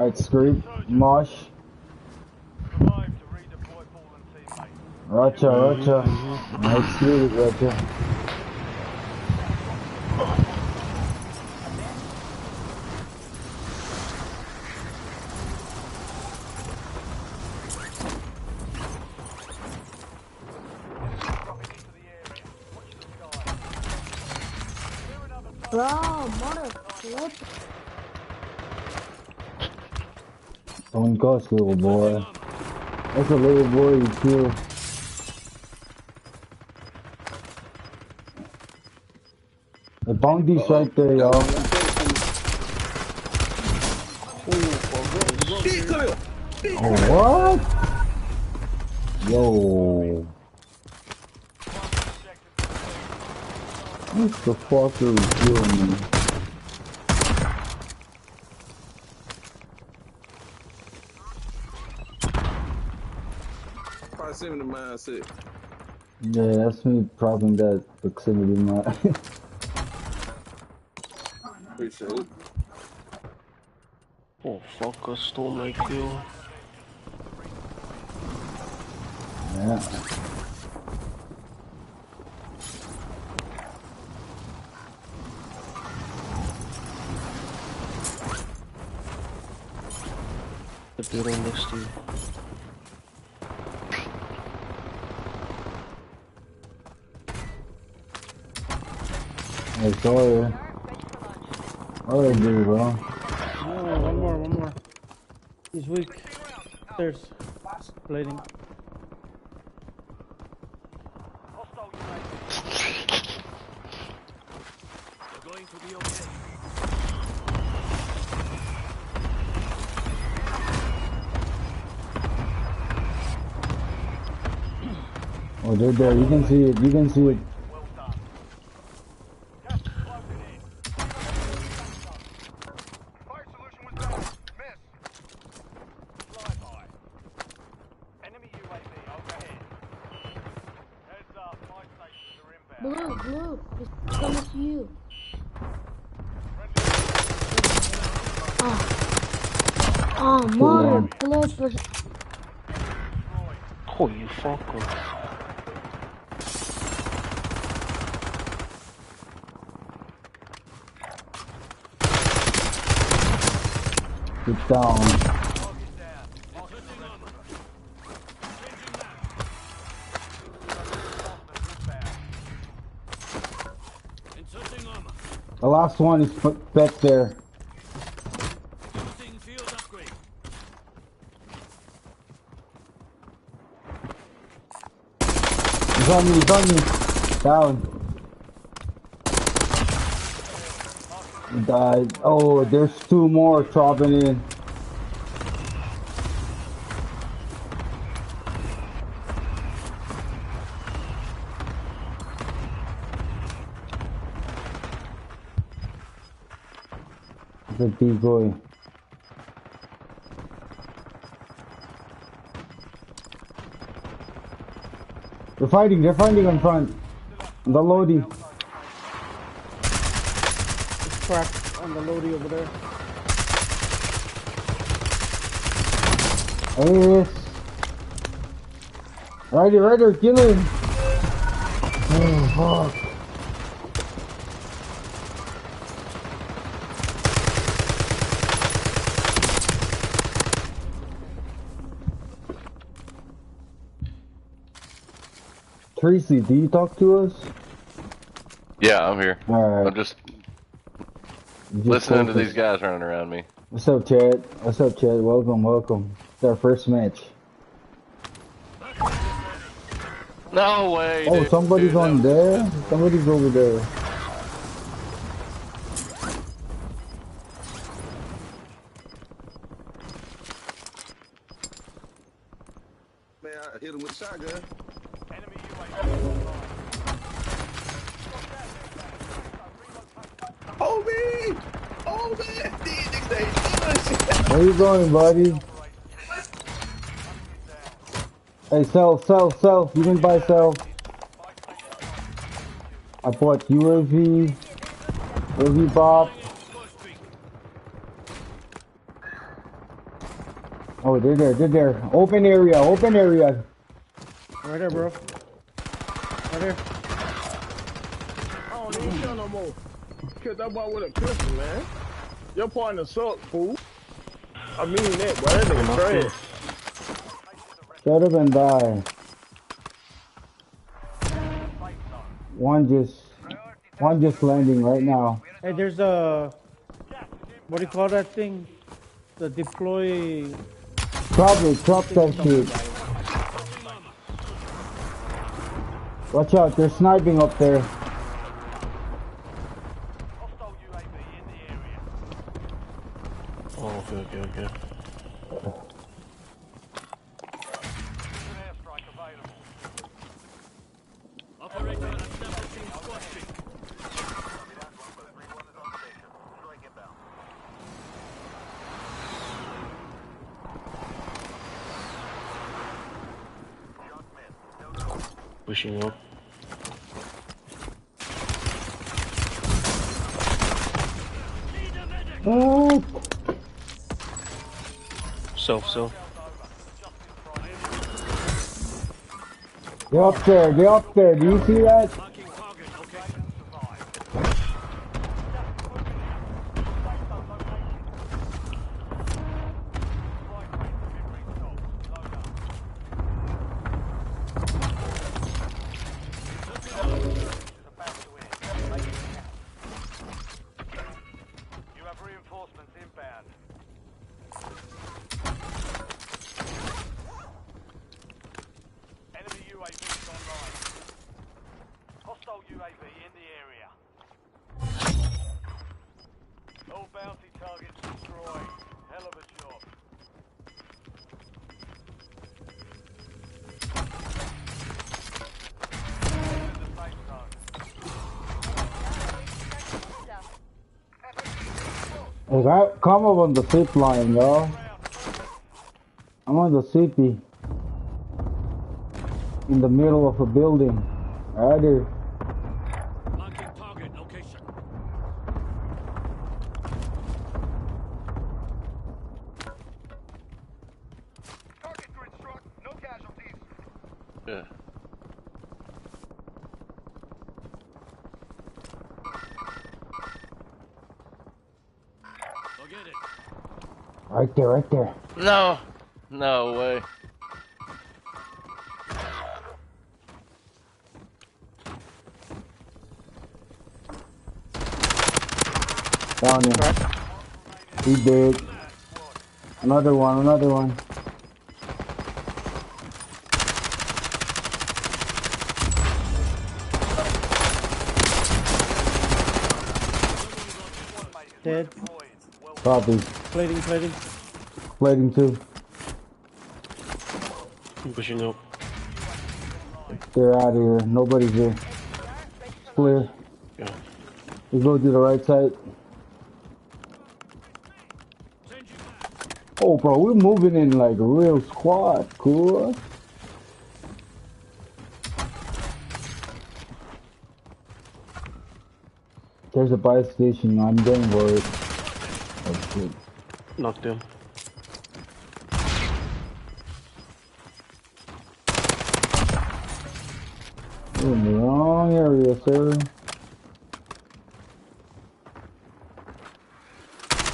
Alright, Screep, Mosh, Rocha, Rocha. Alright, Screep, Rocha. Bro, mother flip. Don't ghost, little boy. That's a little boy you kill. The bounty's right there, Got y'all. one on Shit, come here. Oh, what? Yo. What the fuck are you doing, man? Proximity mindset. Yeah, that's me dropping that proximity map. Appreciate it. Oh fuck, I stole my kill. Yeah. The building next to you. Hey, sorry. Oh, they do, bro. No, one more. He's weak. There's bleeding. Oh, they're there. You can see it. You can see it. Blue, it's coming to you. Oh, mother flipper. Oh, you fucker. Get down. The last one is back there. He's on me, he's on me. Down. He died. Oh, there's two more dropping in. The decoy. They're fighting in front. The loading. It's cracked on the loadie over there. Yes. Rider, kill him. Oh, fuck. Tracy, do you talk to us? Yeah, I'm here. Alright. I'm just listening to these guys running around me. What's up, Chad? Welcome. It's our first match. No way, Oh, dude. somebody's on there? Somebody's over there. Man, I hit him with a shotgun. Oh, me! Oh, man! These niggas ain't Where you going, buddy? Hey, self. You can buy self. I bought UAV, UAV Bob. Oh, they're there, they're there. Open area, open area. Right there, bro. Right there. I don't even kill no more. Kill that boy with a pistol, man. Your partner suck, fool. I mean that, bro. That nigga trash. Shut up and die. One just landing right now. Hey, there's a... What do you call that thing? The deploy... Probably drop that shit. Watch out, they're sniping up there. Oh, okay. Pushing up. What? Self. They're up there, they're up there. Do you see that? Hey, come up on the zip line, yo. I'm on the city. In the middle of a building. Right here. Marking target location. Target grid struck. No casualties. Yeah. Forget it. Right there, right there. No. No way. Down there. He did. Another one. Dead. Copy. Plating. Plating too. Pushing up. They're out of here. Nobody's here. It's clear. Yeah. We go to the right side. Oh, bro, we're moving in like a real squad. Cool. There's a buy station. I'm getting worried. Oh, shit. Knocked him. You're in the wrong area, sir.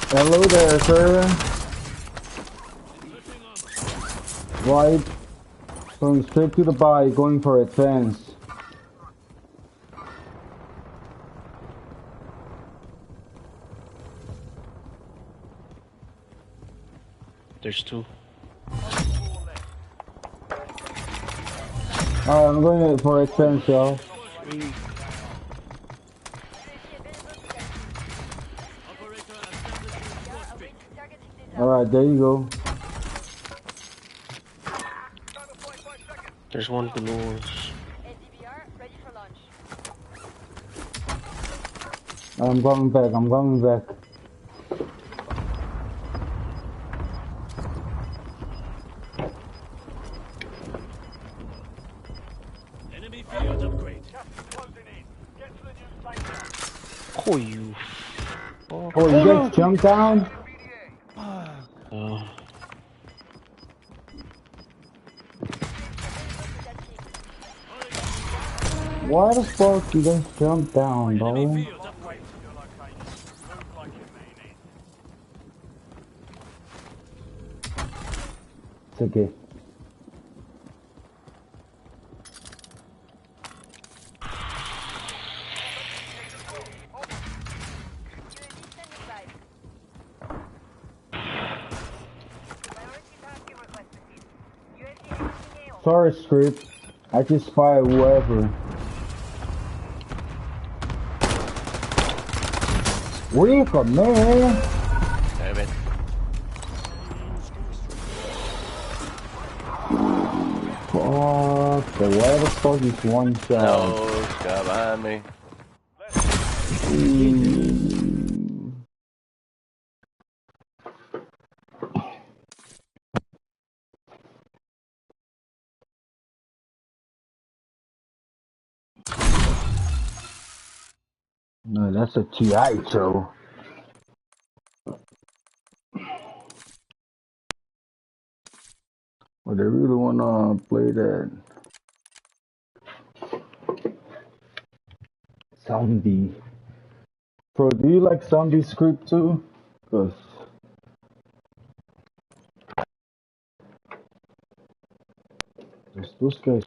Hello there, sir. Right. Going straight to the buy, going for advance. There's two. Alright, I'm going for advance, y'all. Alright, there you go. There's one below us. ADVR ready for launch. I'm coming back. Enemy field upgrade. Oh, you. Oh, you guys jumped down? Oh. Why the fuck you guys jump down, Enemy bro? field upgrade. It's okay. UAV standing by. Priority target request received. UAV exiting AO. Sorry, script. I just fire whoever. Reaper, man! Damn it. Fuck. So why the fuck is one shot? No, this guy behind me. No, that's a TI show. Well, they really wanna play that zombie. Bro, do you like zombie script too? Cause those guys.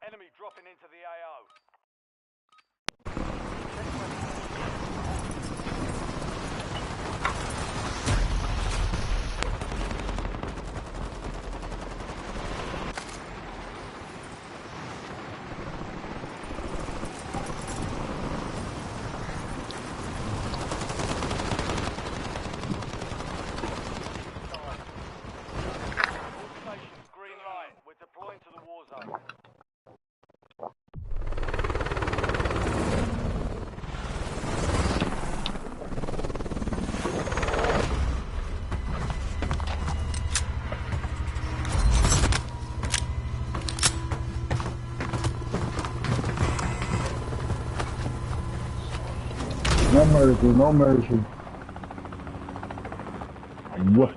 Enemy dropping into the AO. All stations, green light. We're deploying to the war zone. No mercy, no mercy. What?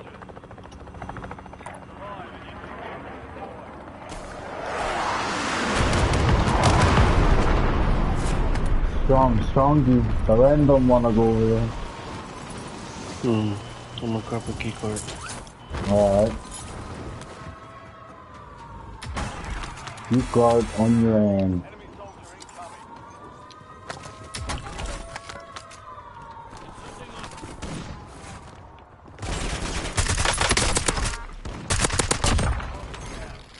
Strongy. The random wanna go over there. I'm gonna grab a key card. Alright. You guard on your end. Enemy soldier incoming.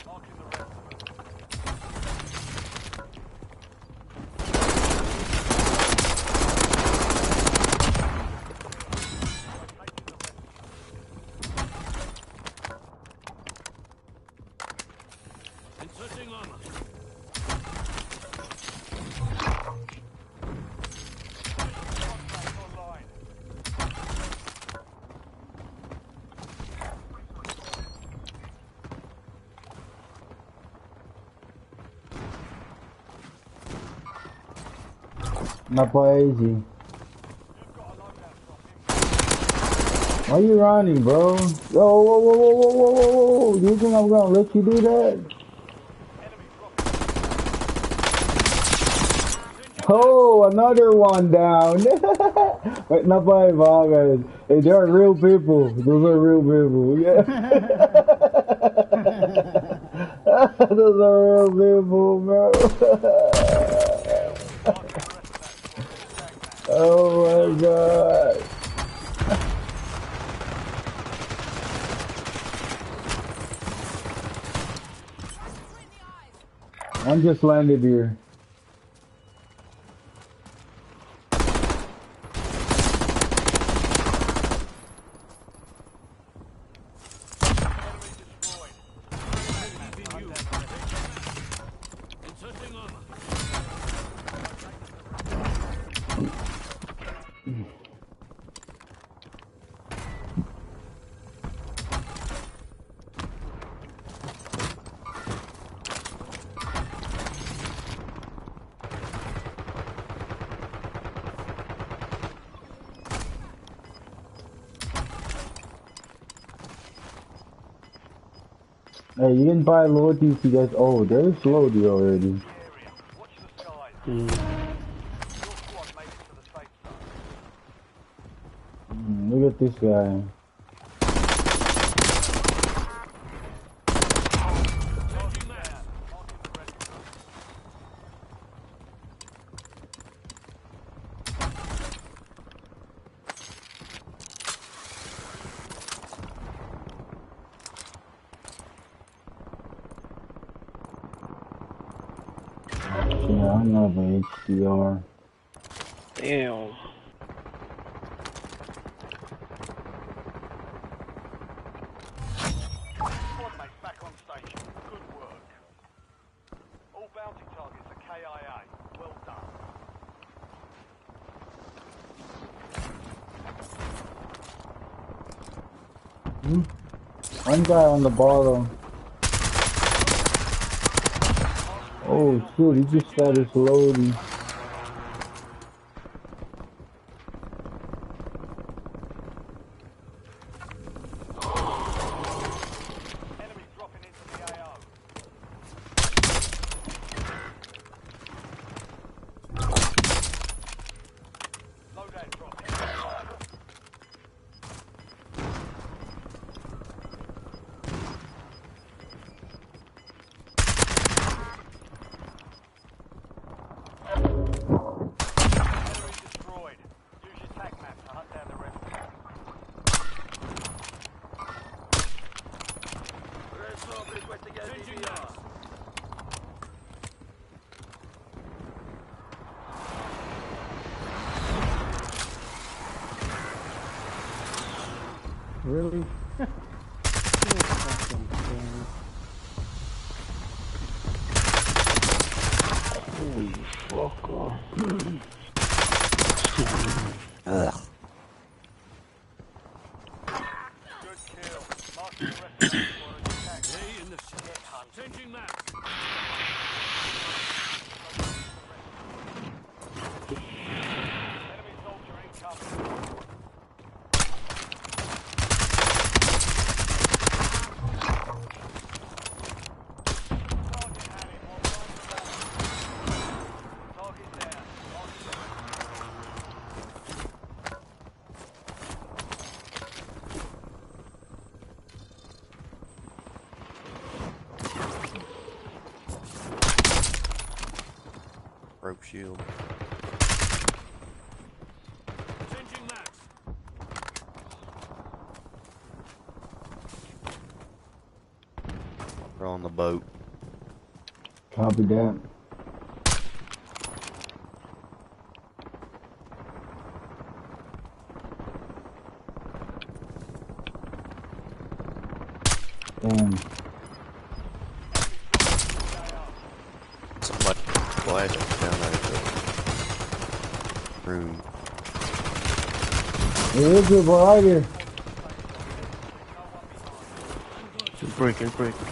Marking the rest of them. Inserting armor. Contact online. Not for easy. You've got a loadout drop in. Why you running, bro? Yo, whoa, whoa, whoa, whoa, whoa, whoa, whoa. You think I'm gonna let you do that? Enemy dropping. Oh, another one down. Wait, not by guys. Hey, they are real people. Those are real people. Yeah. Those are real people, bro. Oh my god. One just landed here. Inserting armor. Hey, you didn't buy loyalty to guys. Oh, there's loyalty already. Watch the skies. Mm. Your squad made it to the safe zone. Look at this guy. Changing mags. Marking the red zone. Yeah, I know the HDR. Damn. Squad mates back on station. Good work. All bounty targets are KIA. Well done. One guy on the bottom. Oh shit, he just started loading. Enemy dropping into the AO. Loadout dropping. Enemy destroyed. Use your tac map to hunt down the rest of them. Changing mags. Really? You fucking thing. Holy fucker. Good kill. Mark the rest of the squad as your tac. Stay in the shadows. Changing mags. Enemy soldier incoming. Target had it. Target down. Rope shield. Changing mags. We're on the boat. Copy that. Damn. Somebody flashing down there at the room. There is a boy right here. It's breaking, breaking.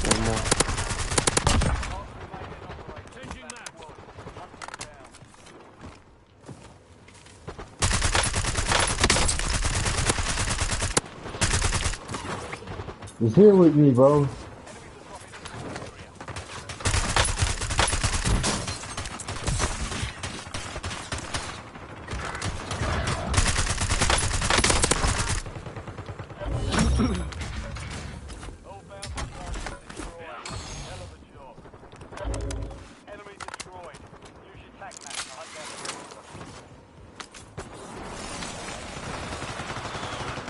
One more. Changing mags. He's here with me, bro. All bounty targets destroyed. Hell of a job.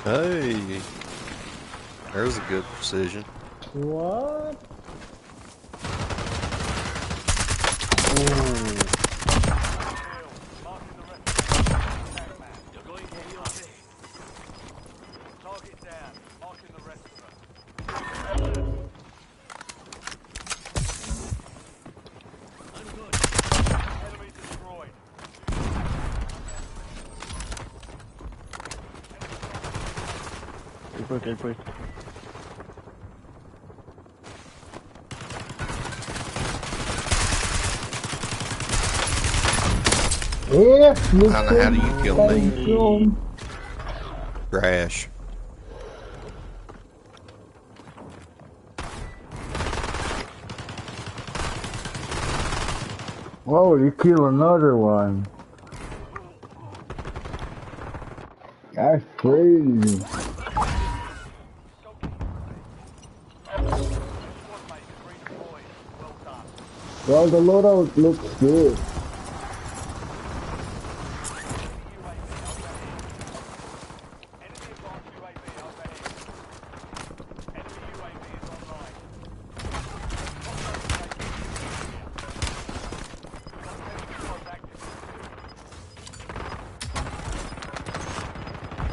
Hey, there's a good precision. What? You're going to be okay. Target down. Marking the rest of them. I'm good. Enemy destroyed. Airport. Yeah, I don't know, how do you kill me? Trash. Whoa, you kill another one. That's crazy. Well, the loadout looks good.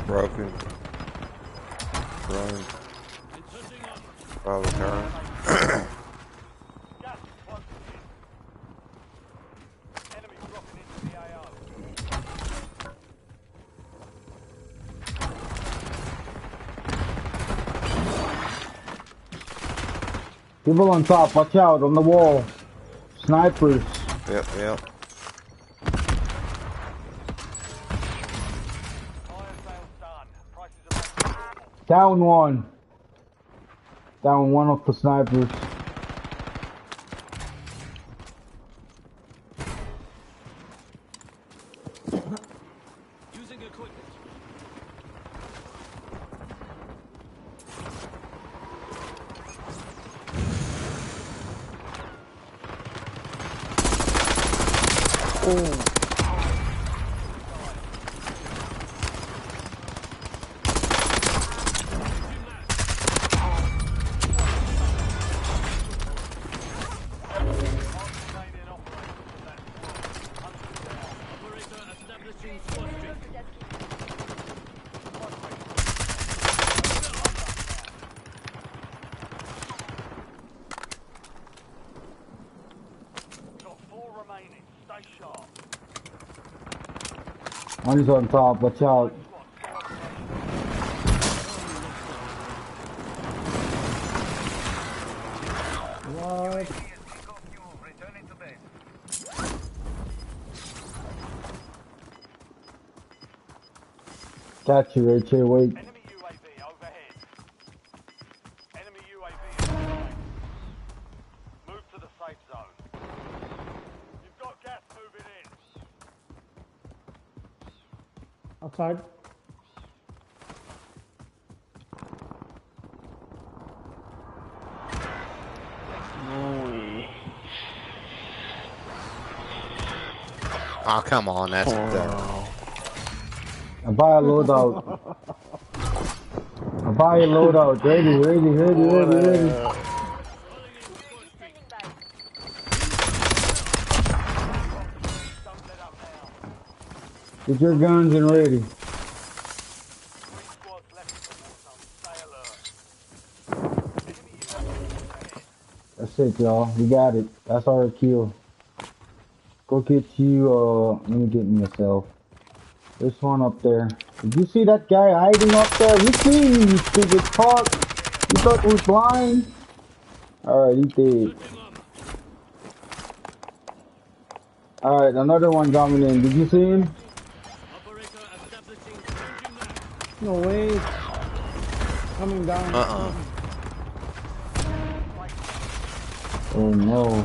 Broken. Run. Follow turn. People on top, watch out, on the wall. Snipers. Yep. Down one. Down one of the snipers. Using equipment. Operator establishing squad streak. Got 4 remaining. Stay sharp. One's on top, watch out. What? Got you, Richie, wait. Enemy UAV overhead. Enemy UAV is online. Move to the safe zone. You've got gas moving in. Outside. Oh, come on, that's I buy a loadout. I buy a loadout. Ready. Get your guns and ready. 3 squads left in the war zone. Stay alert. Enemy UAV overhead. That's it, y'all. We got it. That's our kill. Go get you, let me get myself. There's one up there. Did you see that guy hiding up there? You see me, you stupid fuck. You thought we was blind? Alright, he did. Alright, another one coming in. Did you see him? Operator establishing changing map. No way. Coming down. Oh no.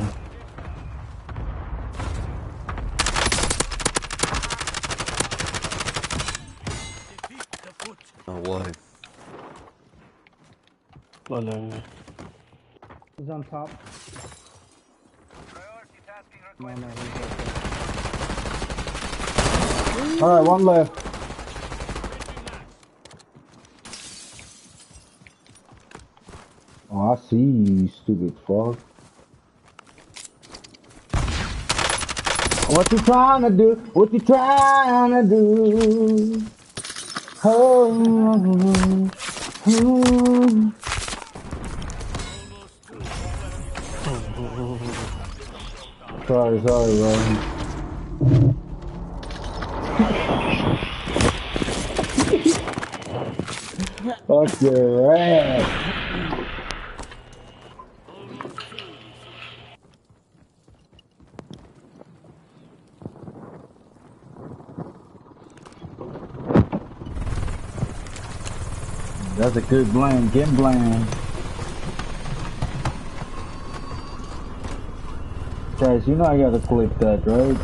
Defeat the foot. no way. Wala na. He's on top. No, he's okay. Alright, one left. I see you, stupid fuck. What you trying to do? What you trying to do? Oh, oh. Sorry, bro. Fuck your ass. That's a good blame. Get blame. Guys, you know I gotta click that, right?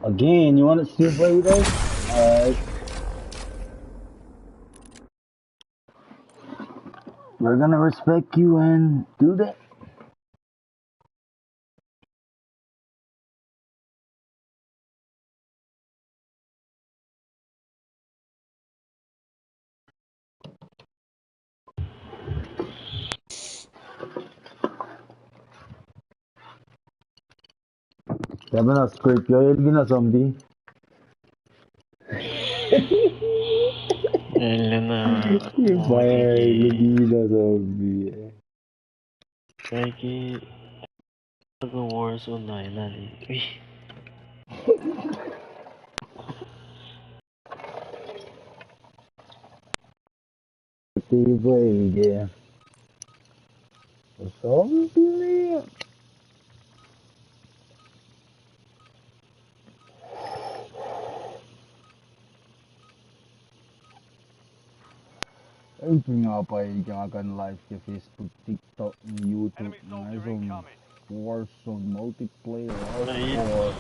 Again, you wanna still play with us? Alright. We're gonna respect you and do that. Sabi na script yo, yun na zombie. Fire, lagi na zombie. Kaya Warzone na yun. Uy. Play, yeah. Zombie. Open up ay ginagan live sa Facebook, TikTok, YouTube, na zone Warzone multiplayer hardcore.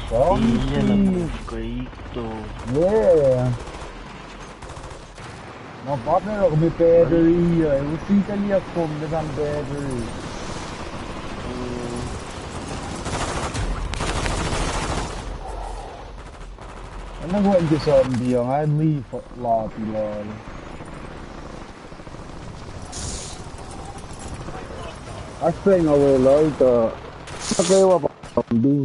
Zombie. Yeah. My partner ako may battery. I was Italy ako med battery. Ano gawin ko zombie ang only lobby lol. I think I will lol to. Okay, what zombie?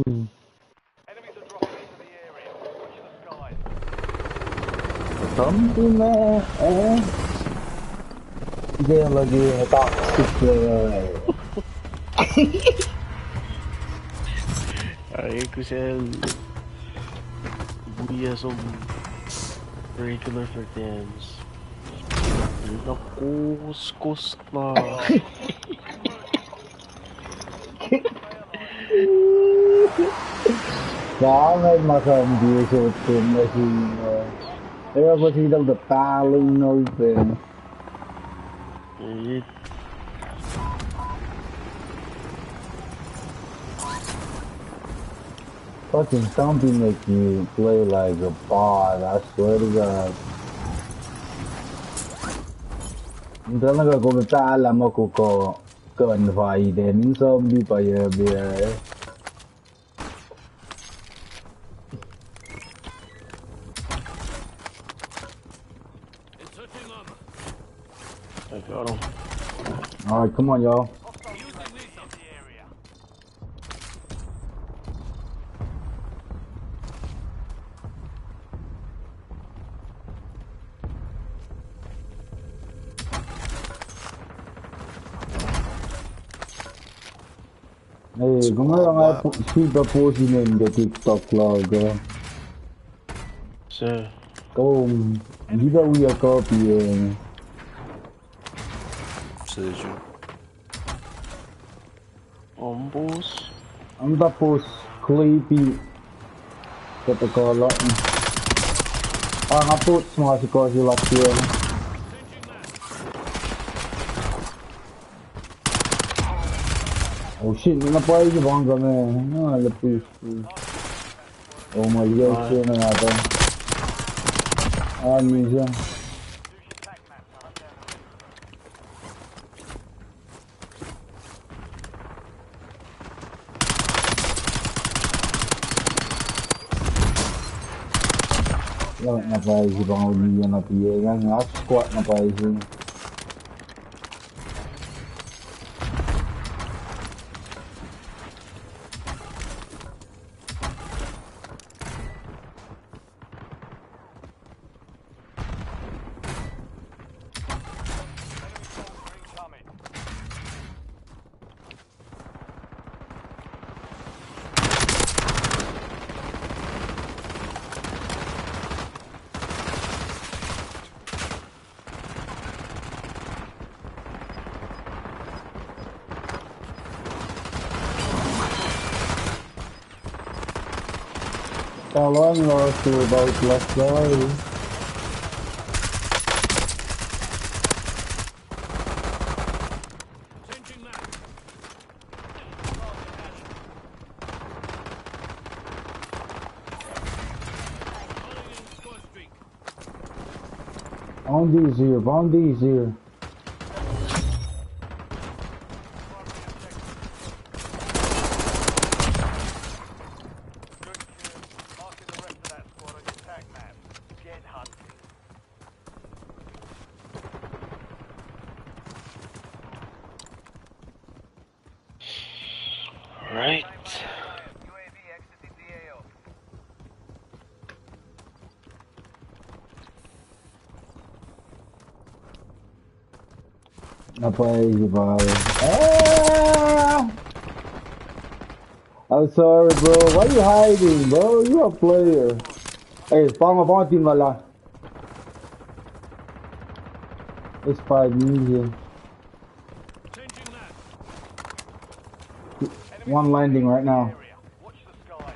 Enemies are dropping into the area. Watch the skies. Zombie man. Hindi lagi toxic player. Ay, ko siya buya som regular for dance. Nakuskus na. Dahil zombie sa team na siya. Kaya pa silang tatalong na open. Fucking zombie make you play like a bot, I swear to God. Talaga kung alam ako ko confide in zombie pa yabi. I got him. Alright, come on y'all. Hey, gumawa nga po siya po sinend the TikTok logo. Sir. Kung hindi daw iya copy eh. Precision. Ombos. Ang tapos creepy. Katakala. Nga po mga si Cozy Lock yun. Oh shit, may napay si Bangga man. Lapis. Oh my god, siya na natin. Siya. Lawak na paisi bang uli na piye kan squat na paisi. Incoming. Talon lost to about last guy. Changing mag. Calling in score streak. Bounty's here, Bounty's here. Good kill. Marking the rest of that squad on your tag map. Get hunting. Right. UAV exiting the AO. Na paisi bro. Ah! I'm sorry, bro. Why you hiding, bro? You a player. Hey, follow team lala. It's 5 million. Changing mag. One landing right now. Area. Watch the sky.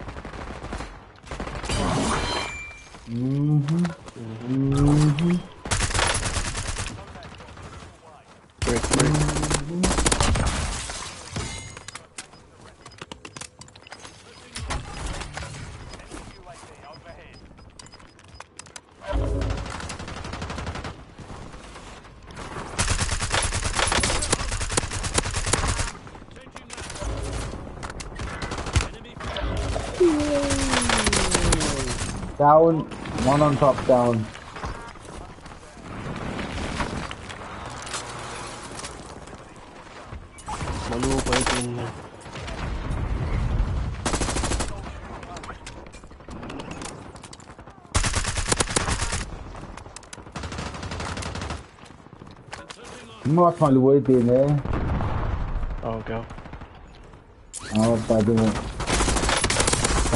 Break, break. UAV overhead. Changing mag. Enemy Down. One on top down. Malupa yung team niya. Not my way in there. Oh, go. Oh, I didn't.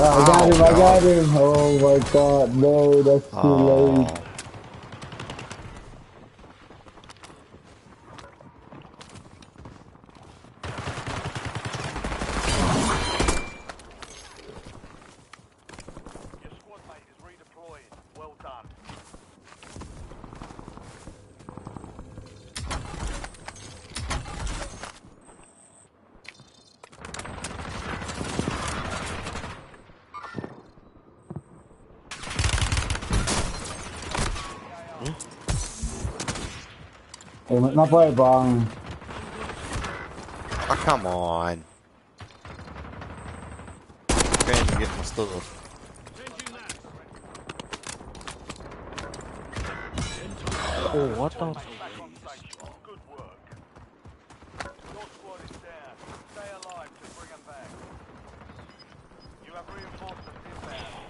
Oh, I got him, I got him. Oh my god, no, that's too late. Your squad mate is redeploying. Well done. Hey, not by bang. Oh, come on. Trying to get my stuff. changing mag. Oh, what the? Back on station. Good work. Your squad is down. Stay alive to bring them back. You have reinforcements inbound.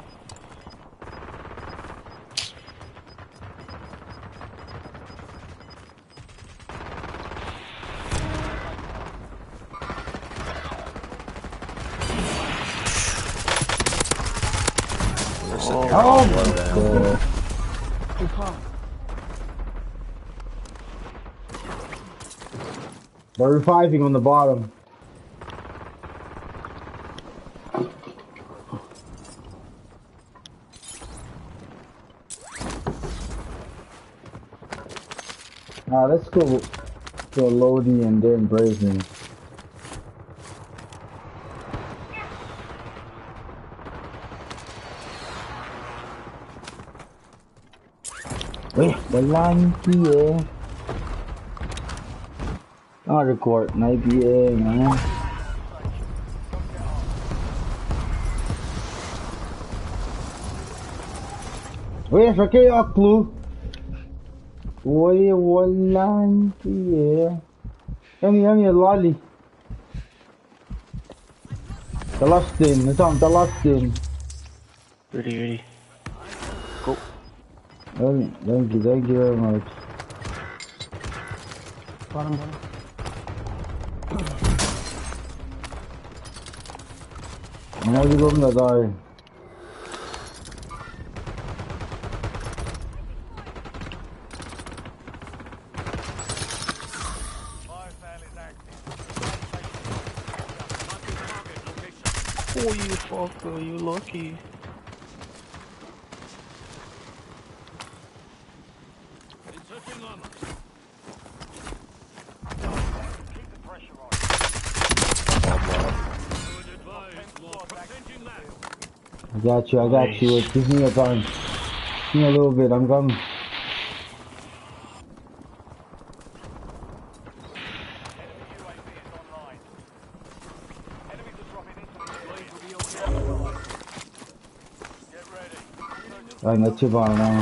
They're sitting here Oh all my low down. god. They're reviving on the bottom. Let's go to Lodi and then Brazen. Wala yung PA. Record na PA nga. Wait, okay, clue. Oi, walang yeah. Yummy, lolly. The last thing, it's on the last thing. Ready. Go. Thank you very much. Bottom. I'm gonna go in the die. Oh, you fucker, you lucky. Inserting armor. Keep the pressure on. Would advise more. Changing that. I got you. Nice. Give me a time. Give me a little bit, I'm coming. Enemy UAV is online. Enemies are dropping into the area. Get ready. Alright, let's chip on now.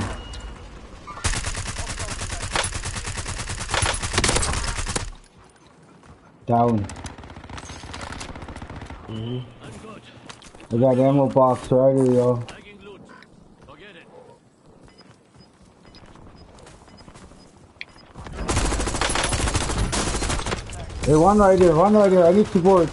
Down. I'm good. I got ammo box right here, yo. Tagging loot. Forget it. Hey, one right here. I need support.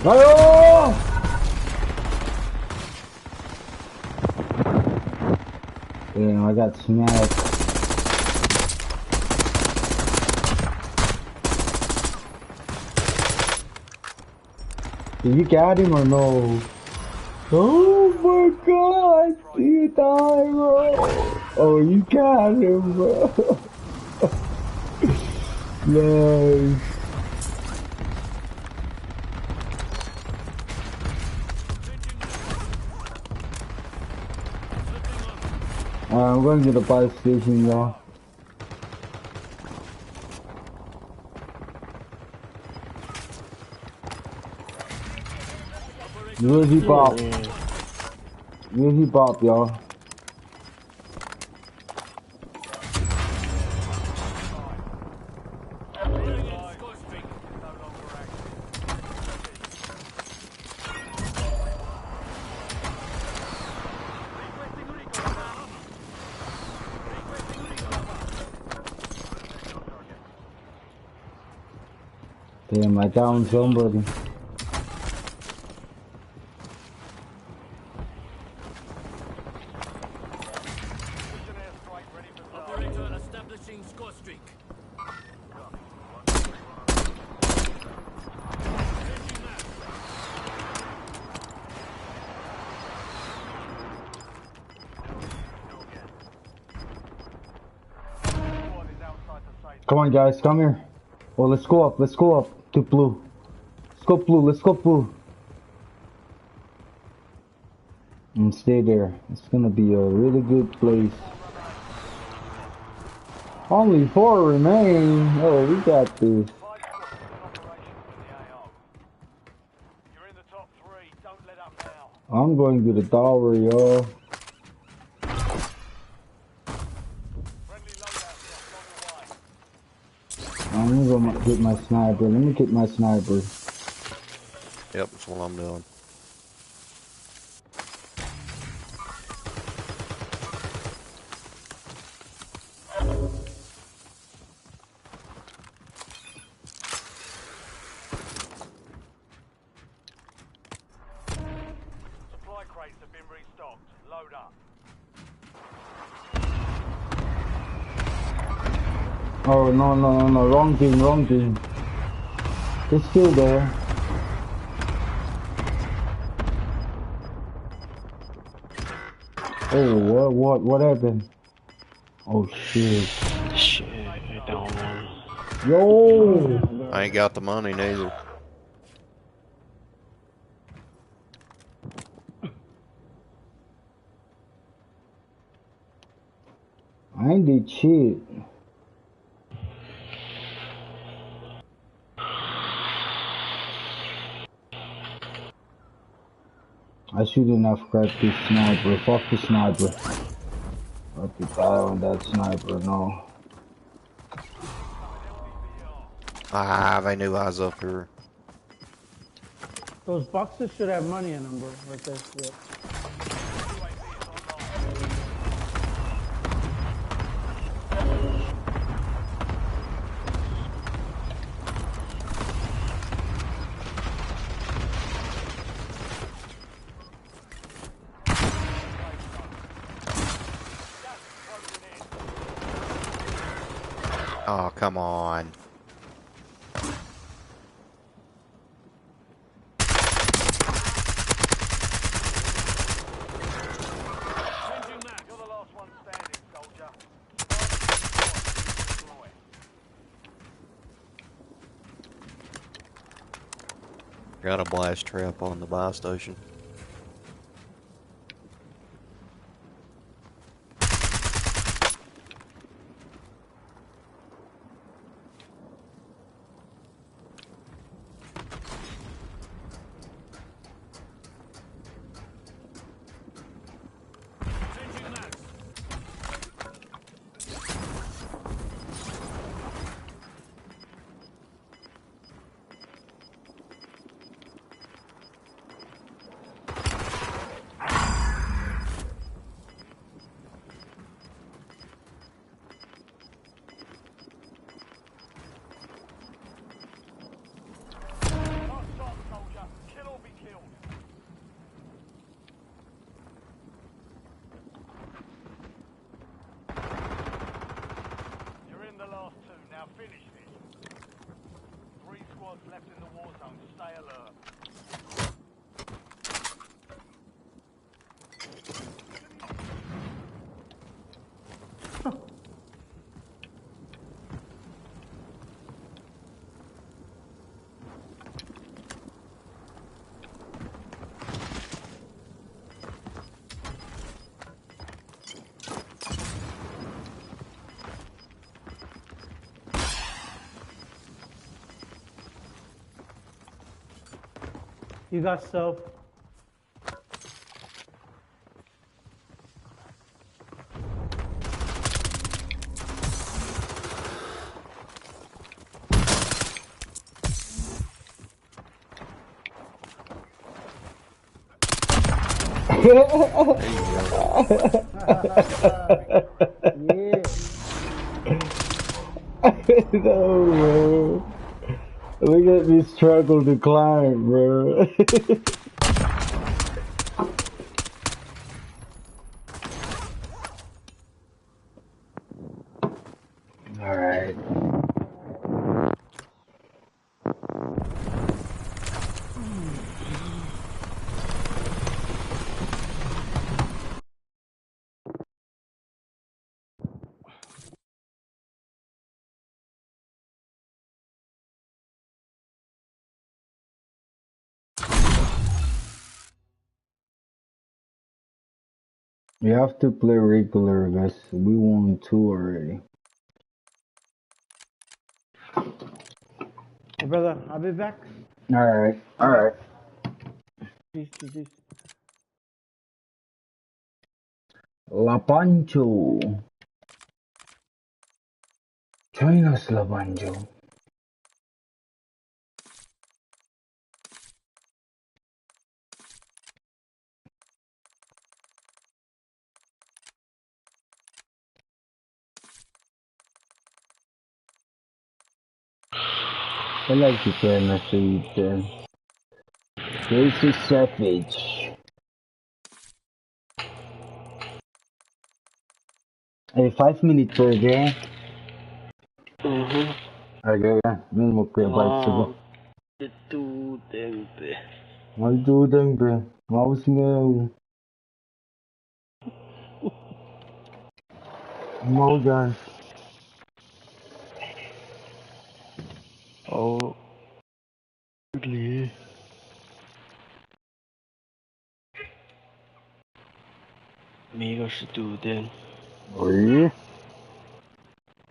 Ayo! Damn, I got smacked. Did you got him or no? Oh my god! You died, bro! Oh, you got him, bro! Nice. I'm going to the fire station, y'all. Where's he pop? Where's he pop, y'all? Damn, I downed somebody. Operator establishing score streak. Changing that. Come on, guys, come here. Oh, let's go up to blue. Let's go blue. And stay there. It's gonna be a really good place. Only 4 remain. Oh, we got this. You're in the top 3. Don't let up now. I'm going to the tower, yo. Friendly loadout drop on the way. I'm gonna go get my sniper. Let me get my sniper. Yep, that's what I'm doing. Supply crates have been restocked. Load up. Oh, no. Wrong team. It's still there. Oh, what happened? Oh, shit. Shit, I down one. Yo! I ain't got the money neither. I ain't did shit. I shouldn't have grabbed this sniper. Fuck the sniper. I have to die on that sniper, no. Ah, they knew I was up here. Those boxes should have money in them, bro. Right there. Yeah. Oh, come on. You're the last one standing, soldier. Got a blast trap on the buy station. Changing mags. Last shot, soldier. Kill or be killed. You're in the last two. Now finish this. 3 squads left in the war zone. Stay alert. You got self. Yeah. No, bro. Look at me struggle to climb, bro. Alright. You have to play regular, guys. We won 2 already. Hey, brother, I'll be back. Alright, alright. Peace. La Pancho. Join us, La Pancho. I like to play my feet. This is savage. Hey, 5 minutes per game. Okay, minimo ko yung 5 seconds. Itu tempe. Maldudang, bro. Mouse mo. Morgan. Oh, really? Mega student. Oi.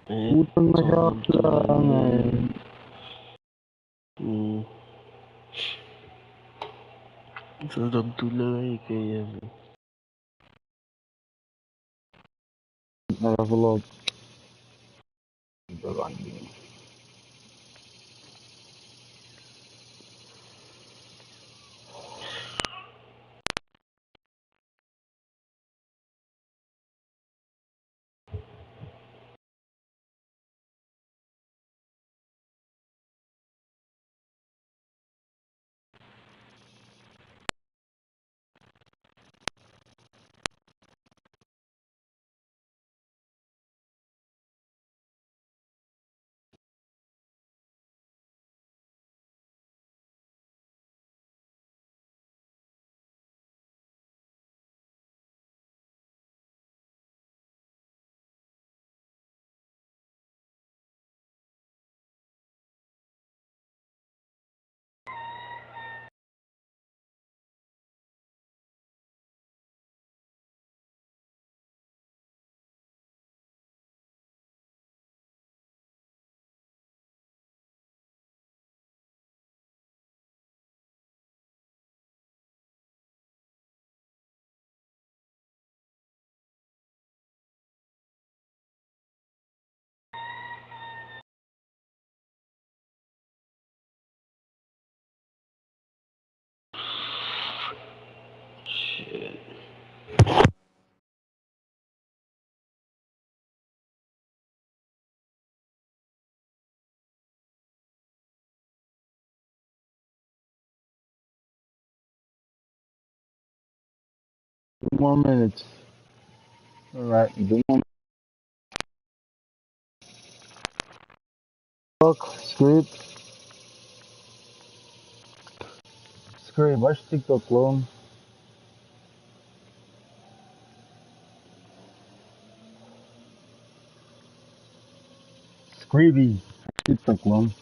Eh, Utang na siya sobrang lang eh. Seorang tulang kayak Level up. shit. 2 more minutes. Alright, 2 more. Look, Script, watch TikTok clone. Scribby, TikTok clone.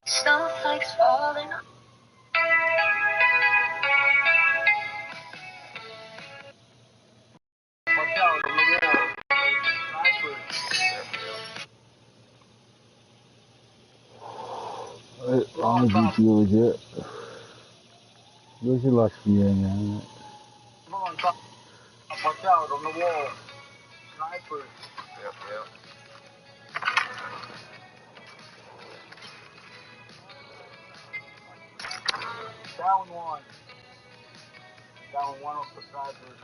Snowflakes falling. Ang GPU aja. Gue sih last year-nya. Watch out on the wall. Snipers. Yep. Down one. Down one off the snipers.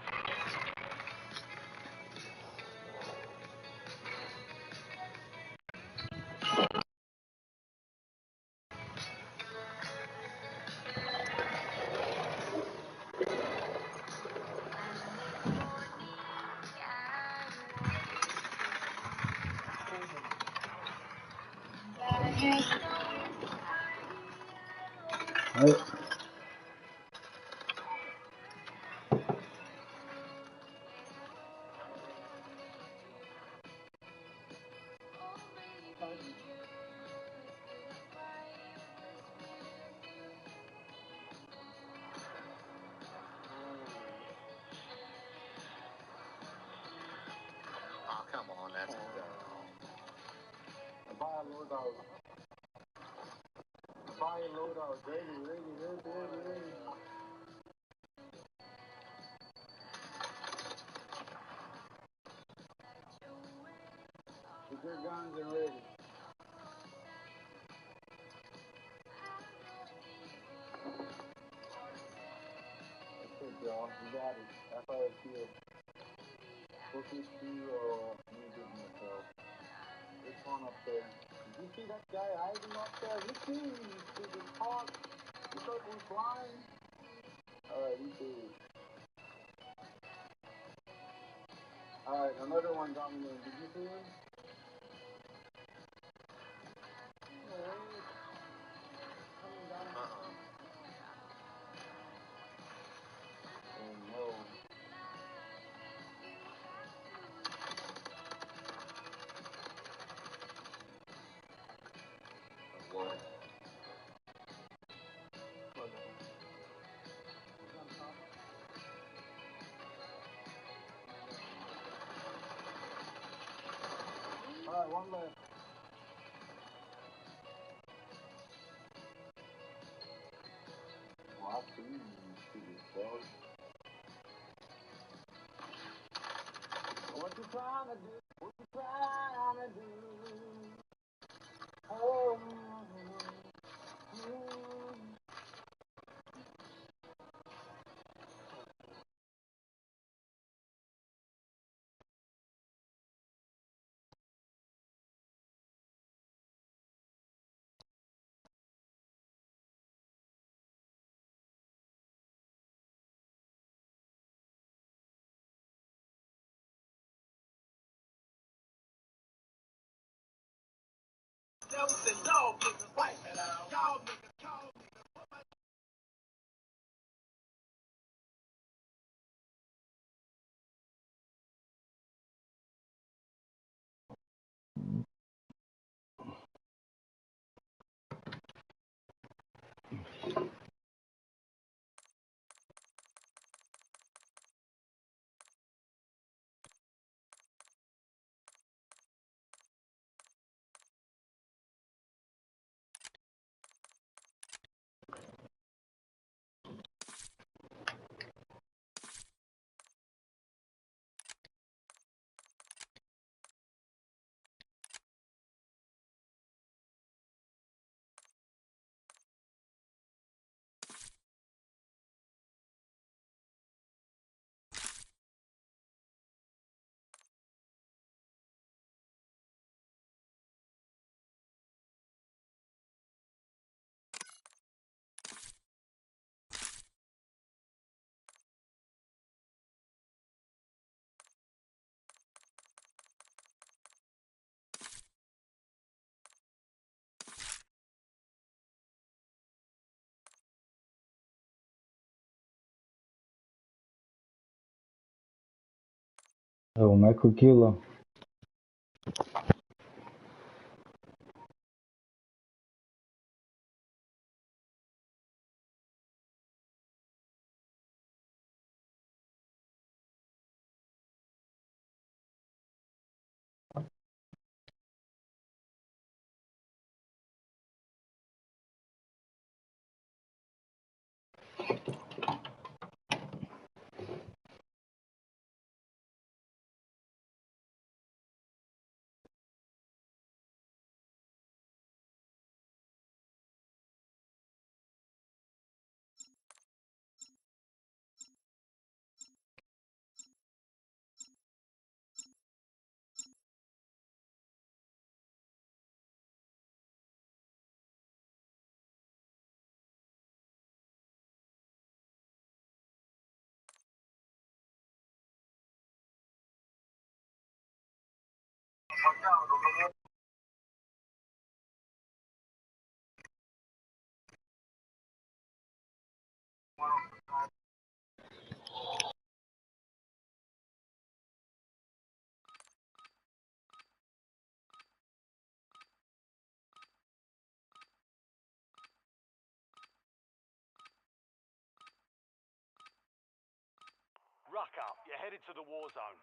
Ayo. Oh, come on, that's buy a loadout. Buy a loadout. Ready. Get your guns and ready. That's it, y'all. You got it. That's how it feels. Look at you, me getting myself. There's one up there. Did you see that guy hiding up there? You see him. See the hawk. You thought he was flying? Alright, you see it. Alright, another one coming in. Did you see him? Coming down. Oh no. Whoa. Alright, one left. Oh, I see you, stupid dog. What you trying to do? What you trying to do? Oh, Oh, Michael Killer. Ruck up. You're headed to the war zone.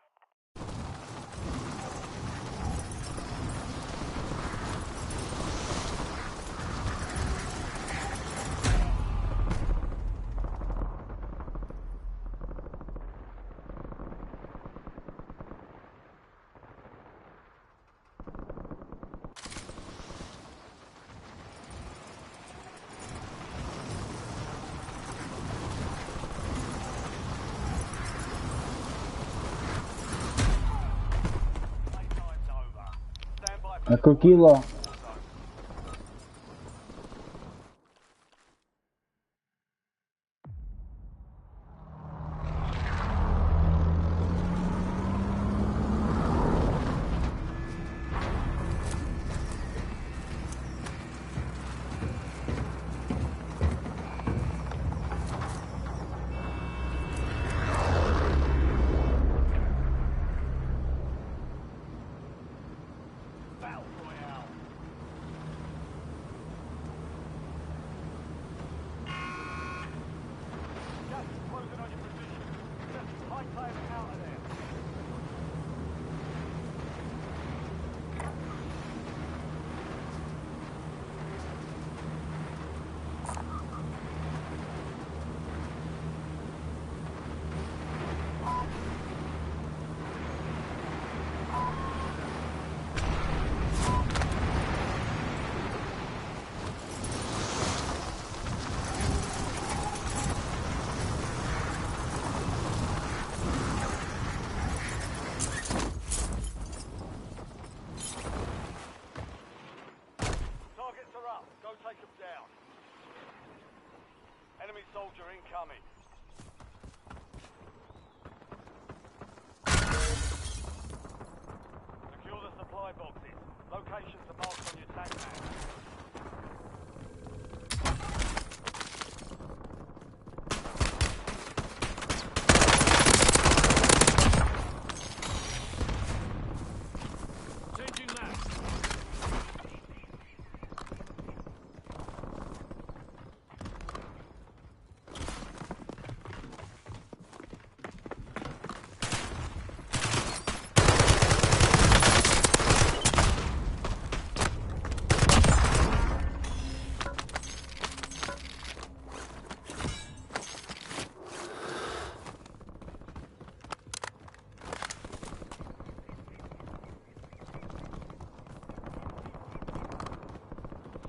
Playtime's over. Stand by for Michael Killer. Battle Royale. locations are marked on your tag map. Changing map.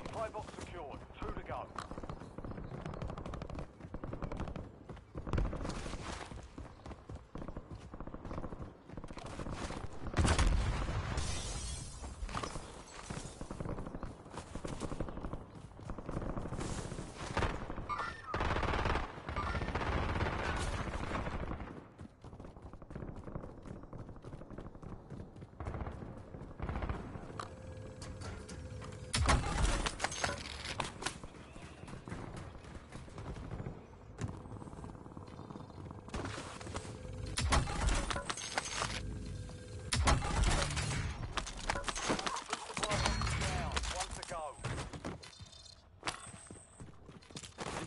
Supply box secured. 2 to go.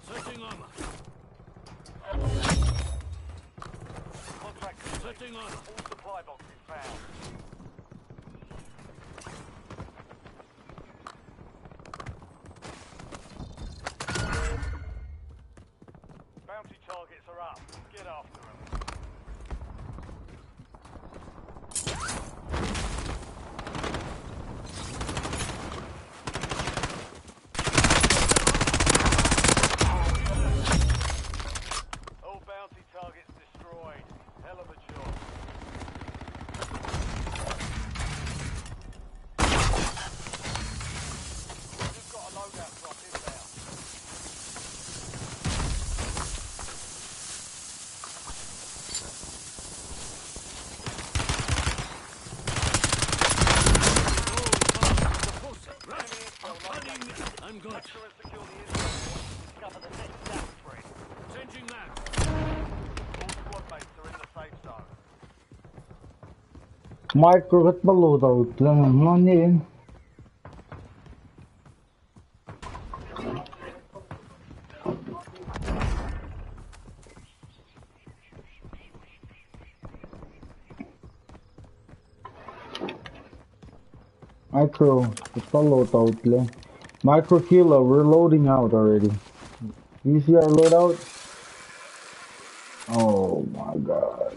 Inserting armor. Contract Inserting armor. all supply boxes found. Bounty targets are up. Get after them. All bounty targets destroyed. Hell of a job. You've got a loadout drop inbound. I'm good. Capture and secure the intel point to discover the next gas spread. Changing map. All squad mates are in the safe zone. Micro at beloadout lang naman yun. Micro at beloadout lang. Micro kilo, we're loading out already. You see our loadout? Oh my god.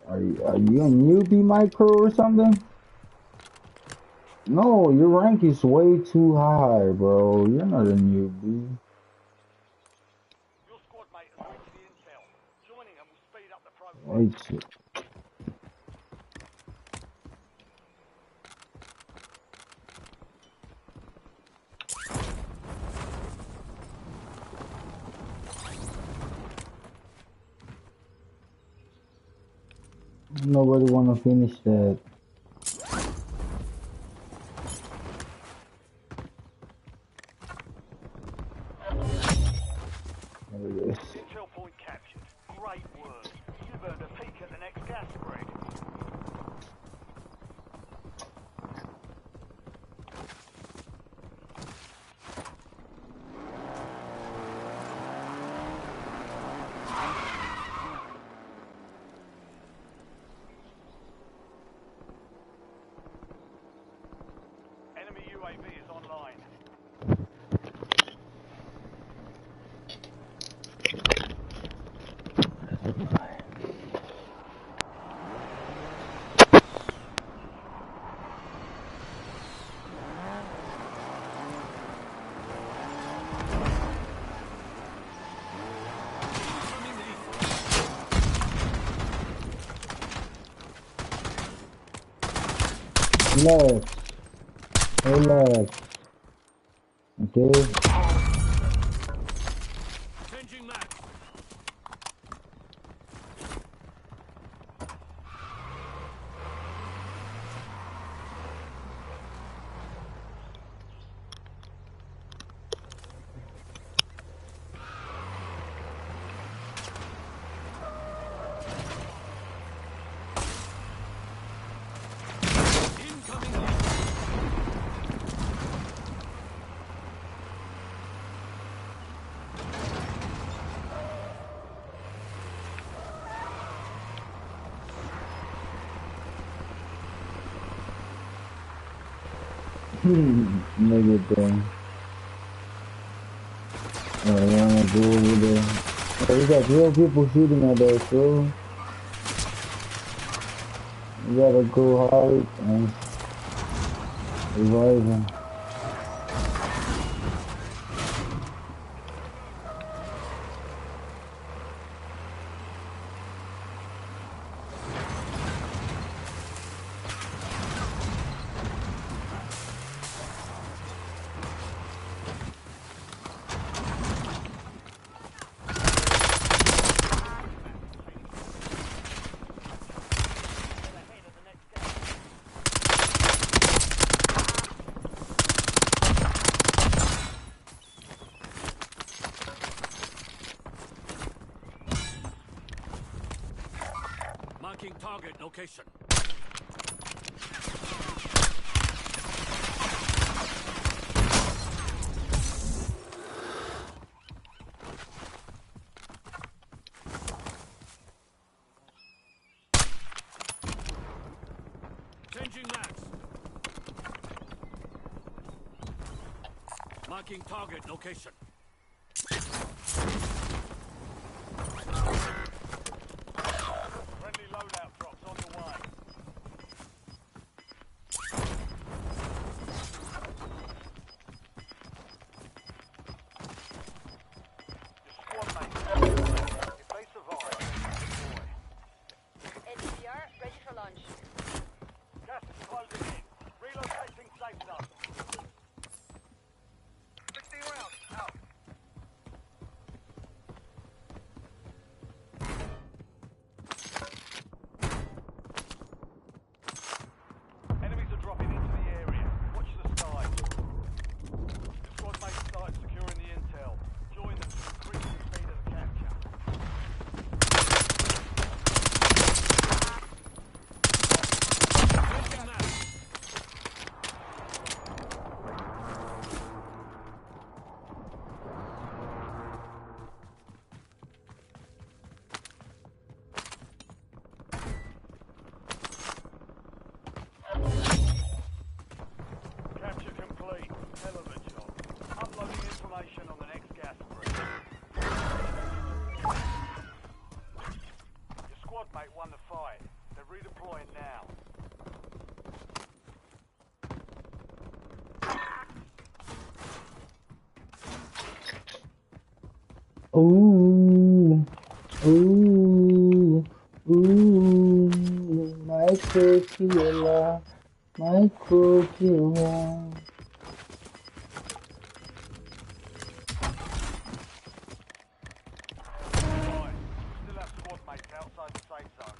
Are you a newbie micro or something? No, your rank is way too high, bro. You're not a newbie. Your squad mate has reached the intel. Joining them will speed up the process. Wait, shit. Nobody wanna finish that. There it is. Intel point captured. Great work. You've earned a peek at the next gas spread. Enemy UAV is online. Relax. Relax. Okay. Changing map. Nigga thing. Oh, I wanna go over there. Oh, we got real people shooting at us, bro. We gotta go hard and revive him. Marking target location. Changing mags. Marking target location. Friendly loadout drops on the way. Your squad mates, if they survive, deploy. NCR ready for launch. Gas is closing in. Relocating safe zone. 16 rounds, out. Enemies are dropping into the area. Watch the skies. Your squad mates started securing the intel. Join them to increase the speed of the capture. Changing mags. Capture complete. Hell of a job. Uploading information on the next gas spread. Your squad mate won the fight. They're redeploying now. Ooh, ooh, ooh, micro killer. Right. Still have squad mates outside the safe zone.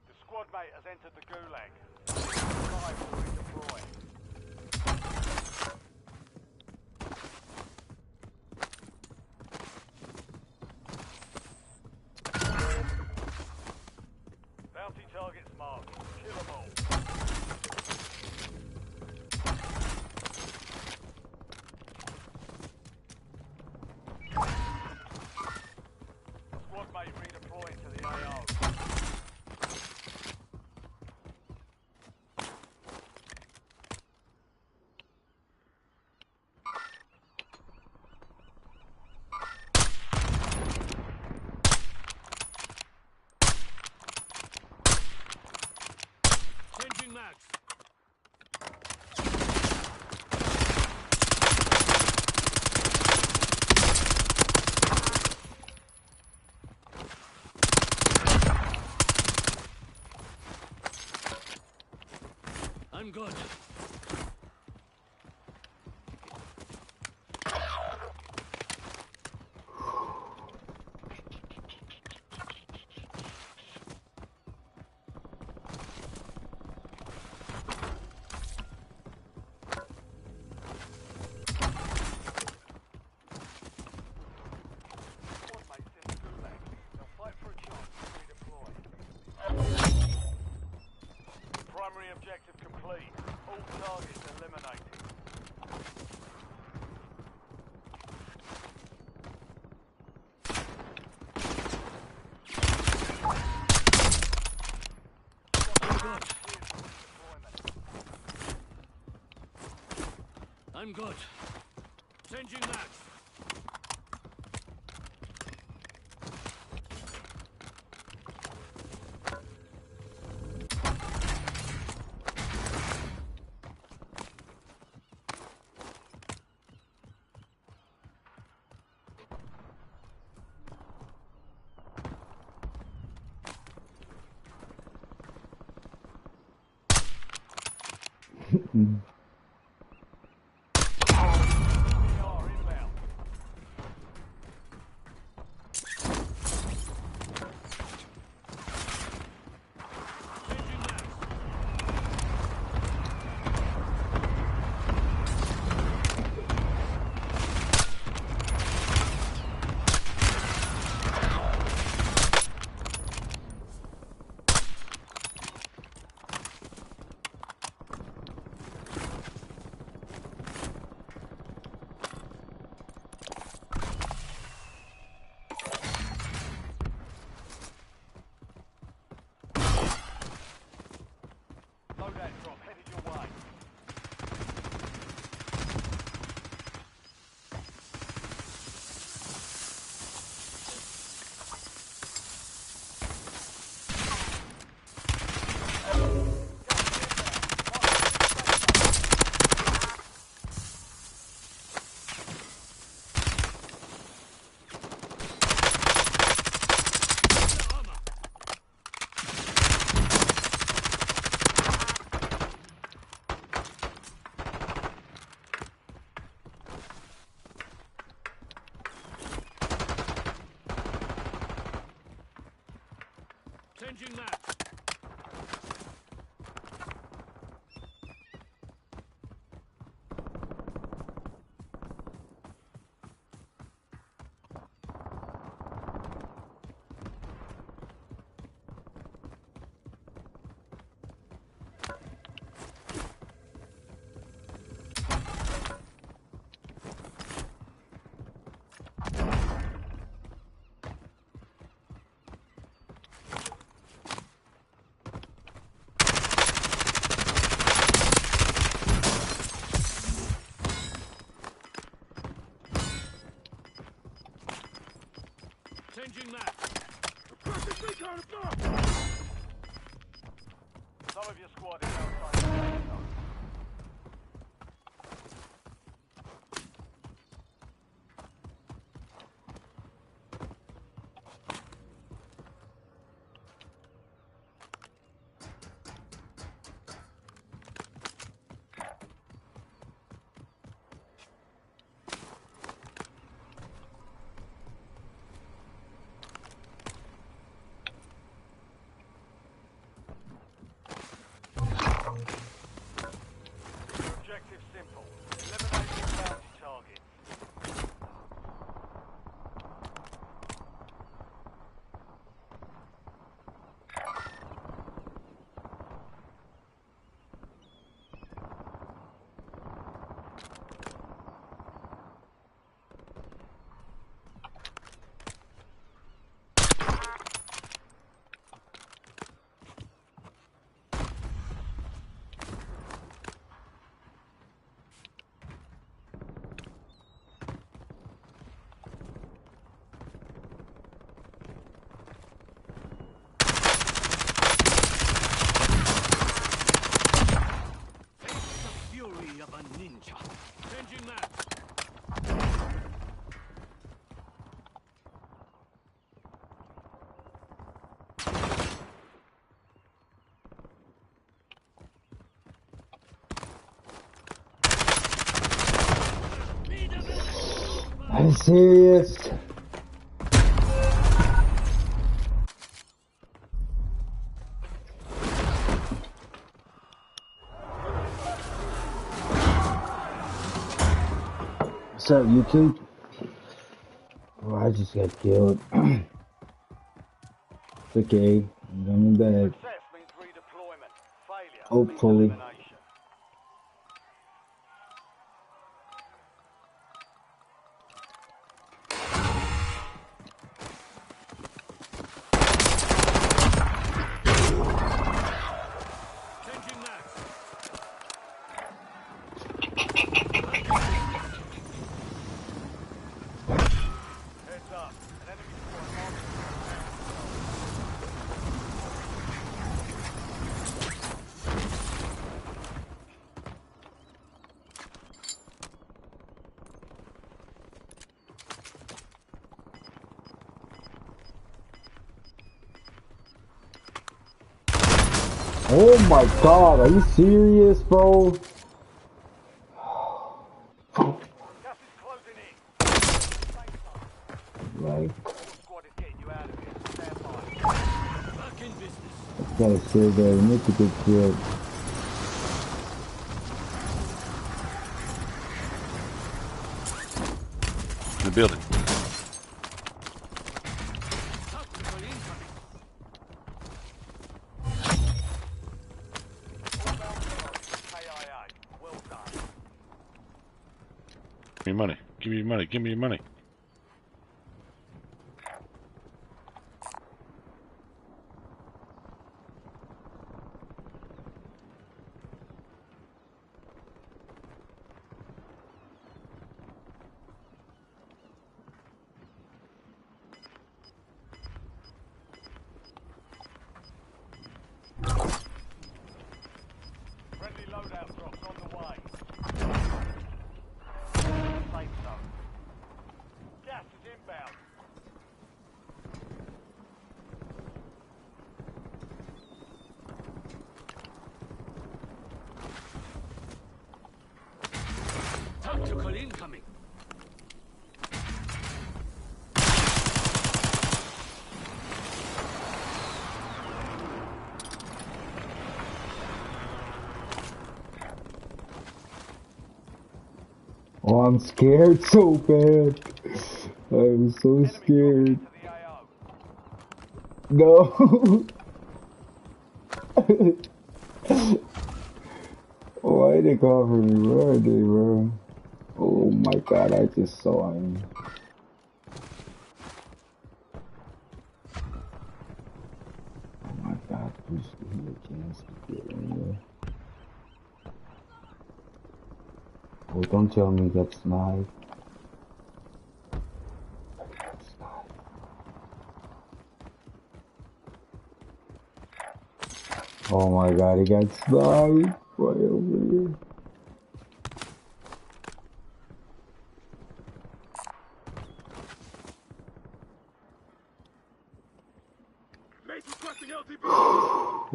The squad mate has entered the gulag. Five will redeploy. Bounty targets marked. Kill them all. Squad mate redeploying to the AO. I'm good. Changing max. Loadout drop headed your way. Changing max. Changing max. Some of your squad is outside the safe zone. Objective simple. Eliminate the bounty target. Changing max. Are you serious? What's up, YouTube? Oh, I just got killed. It's okay. I'm coming back. Success means redeployment. Failure Hopefully. means elimination. Changing max. Oh my god, are you serious, bro? Gas is closing in. Like, Squad is getting you out of here. Stand by. Back in business. this guy's still there. You need to get killed. In the building. KIA. Well done. Give me money. Give me your money. Give me your money. Friendly loadout drops on the way. Safe zone. Gas is inbound. Tactical incoming. Oh, I'm scared so bad. I'm so scared. To the AO. No. Why they cover me? Where are they, bro? Oh my god, I just saw him. Oh my god, push the heal chance to get in there. Oh, don't tell me that's sniped. Oh my god, he got sniped right over here.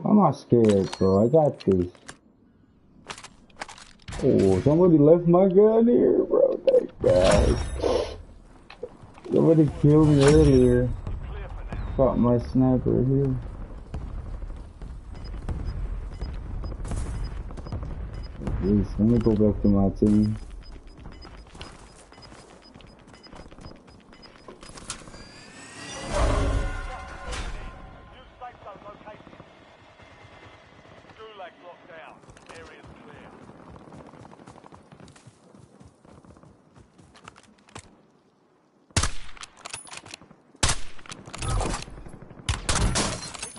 I'm not scared, bro. I got this. Oh, somebody left my gun here, bro. Thank God. Somebody killed me earlier. Got my sniper here. Please, let me go back to my team. New safe zone located. Gulag locked down. Area's clear.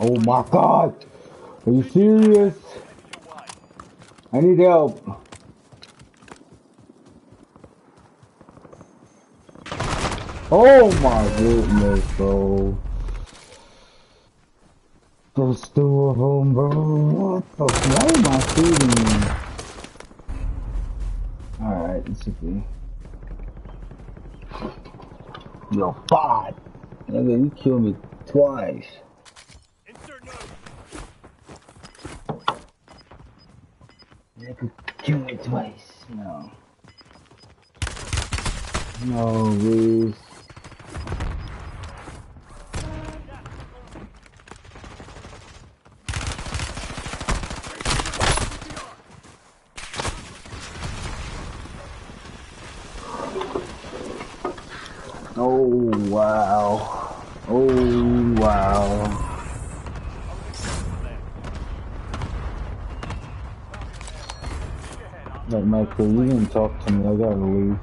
Oh my god! Are you serious? I need help. Oh my goodness, bro. There's two of them, bro. What the f- Why am I shooting you? Alright, it's okay. Yo, bot! Nigga, you killed me twice. Nigga, kill me twice. No. No, please. Oh, wow. Oh, wow. Like, Michael, you didn't talk to me. I gotta leave.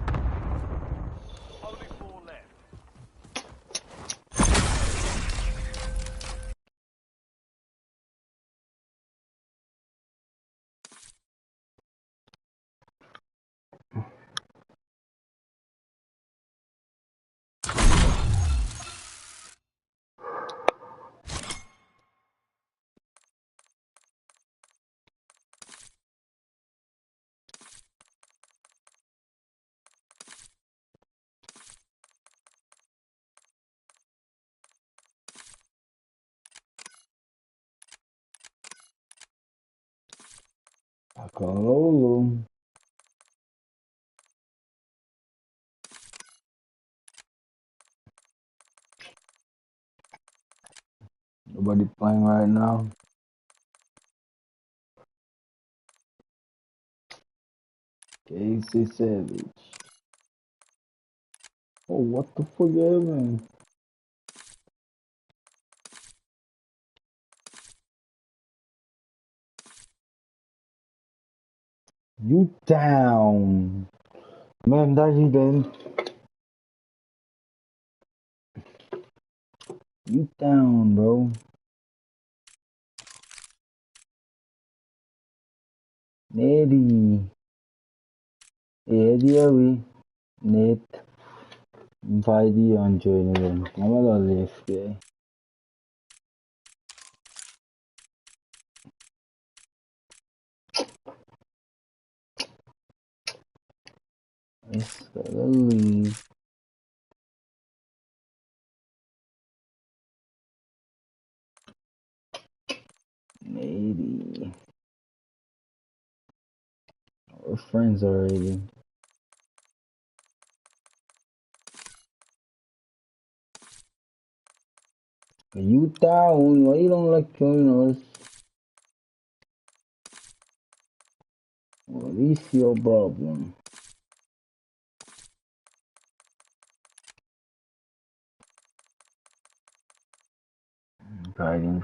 Kalolo. Nobody playing right now. Casey Savage. Oh, what the fuck, man? You down. Man, that he then. You down, bro. Neri. Eddie, are we? Nate. Vaidi on join again. I'm gonna leave, guy. It's gotta leave. Maybe. We're friends already. You down? Why you don't like joining us? What is your problem? Fighting.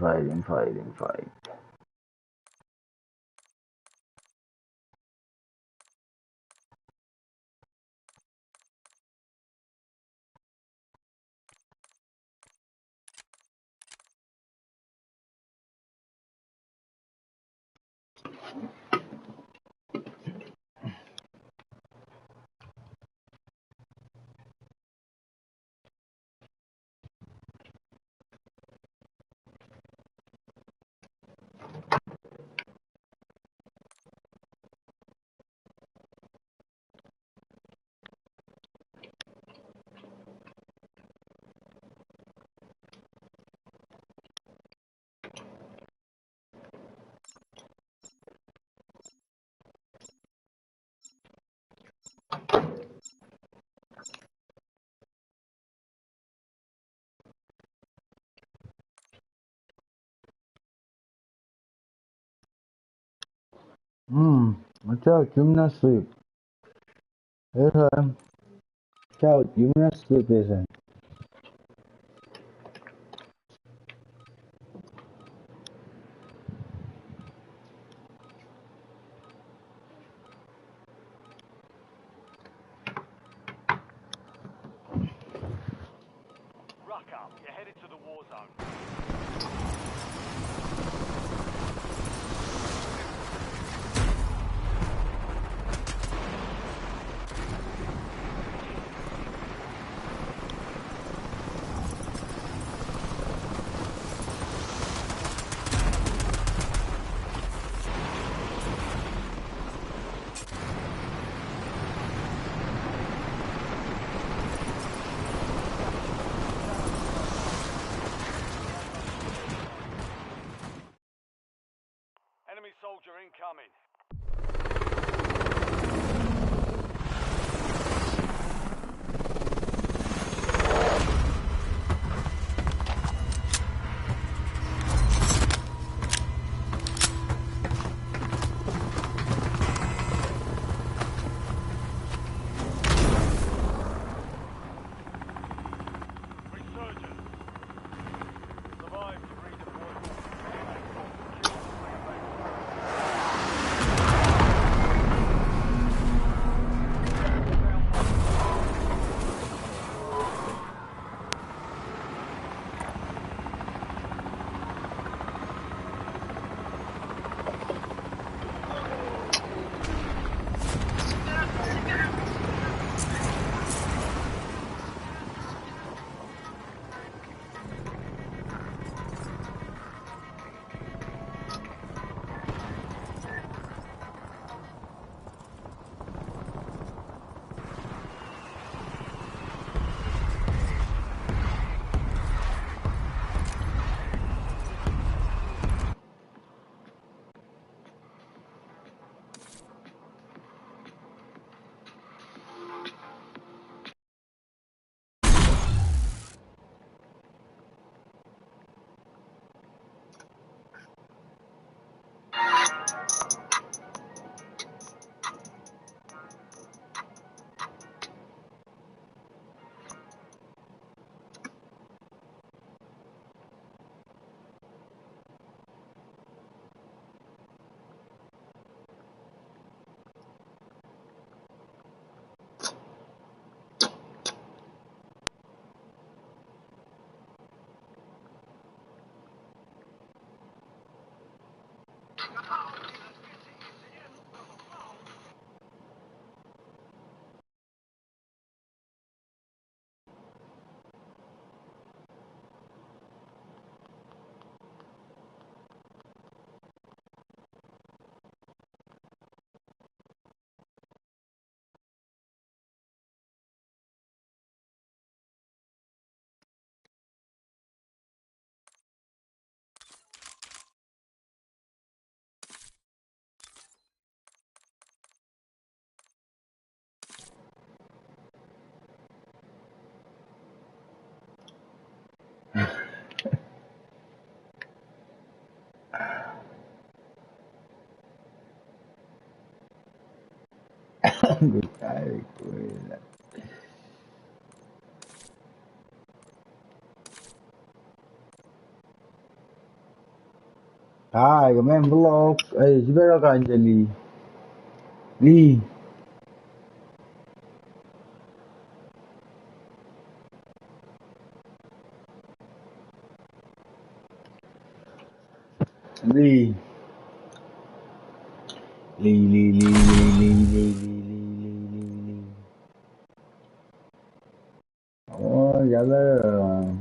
Watch out, you not sleep. Hey, watch out, you not sleep, isn't? Ruck up. You're headed to the war zone. Enemy soldier incoming. Resurgence. Survive to redeploy. Hai, cái men vlog. Eh, sebenarnya kan jadi. Lee, Lee, Lee. Oh, ya lah.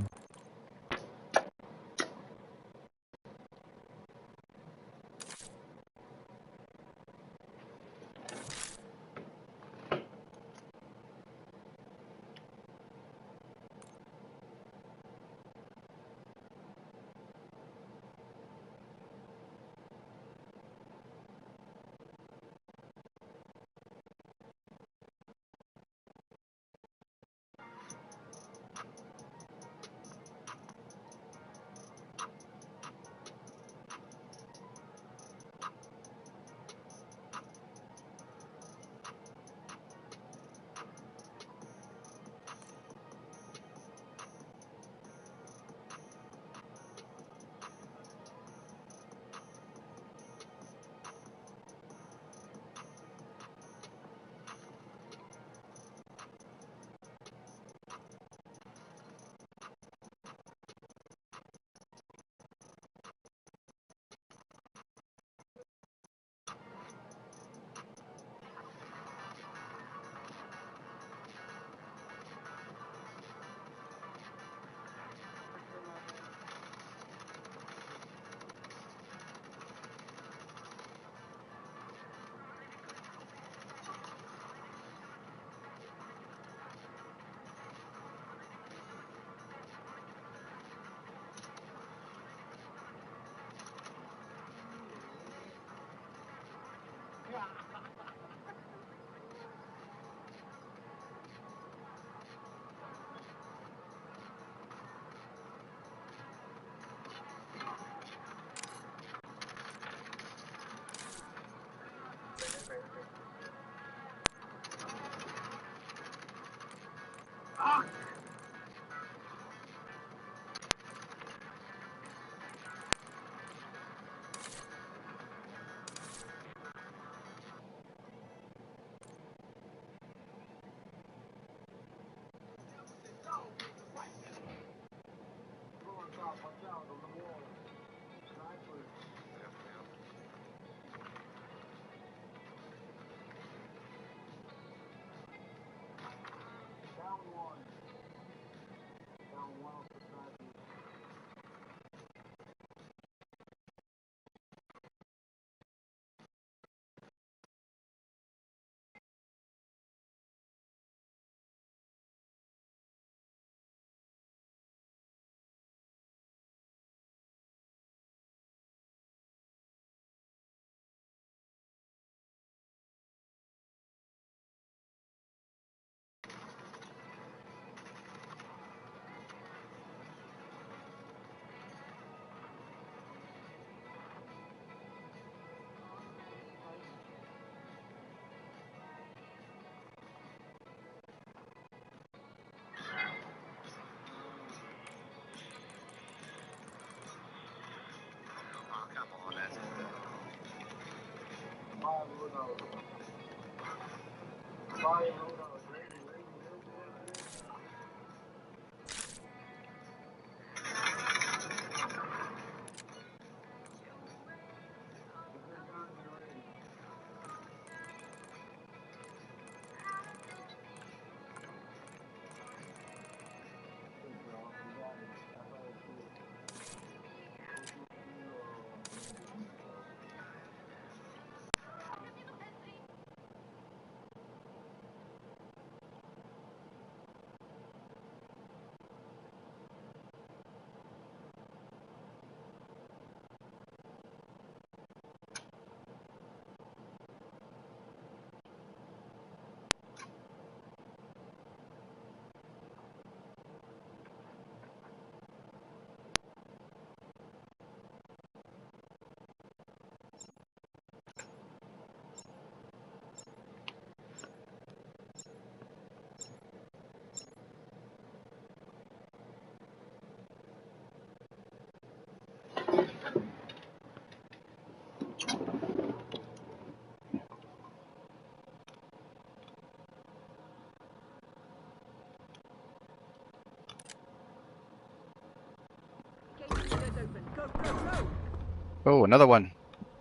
Oh, another one.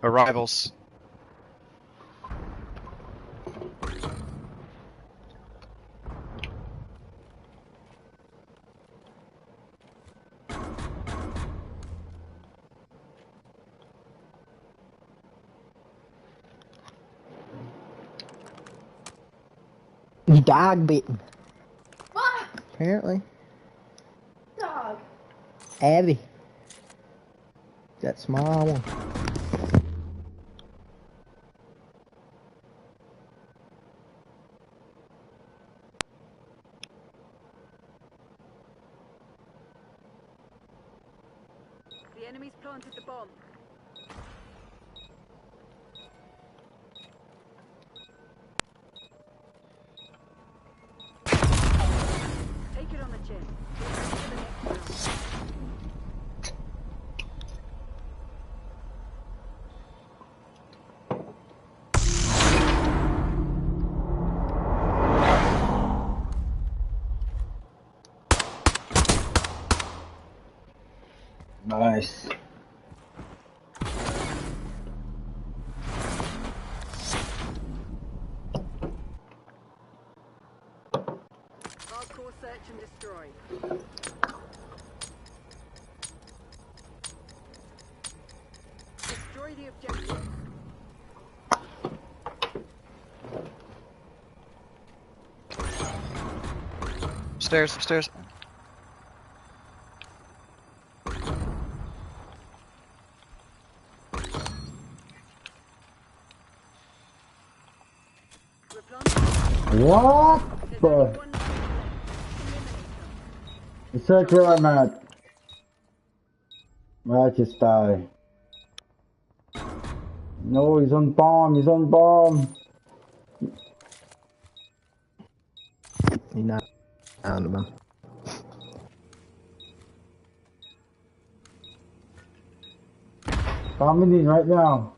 Arrivals. Dog bitten. What? Apparently. Dog. Abby. That small one. The enemy's planted the bomb. Take it on the chin. Get ready for the next round. Nice. Hardcore search and destroy. Destroy the objective. Upstairs, upstairs. What the? It's like where I'm at. I just died. No, he's on bomb. He's on bomb. He's not found him. Bombing in right now.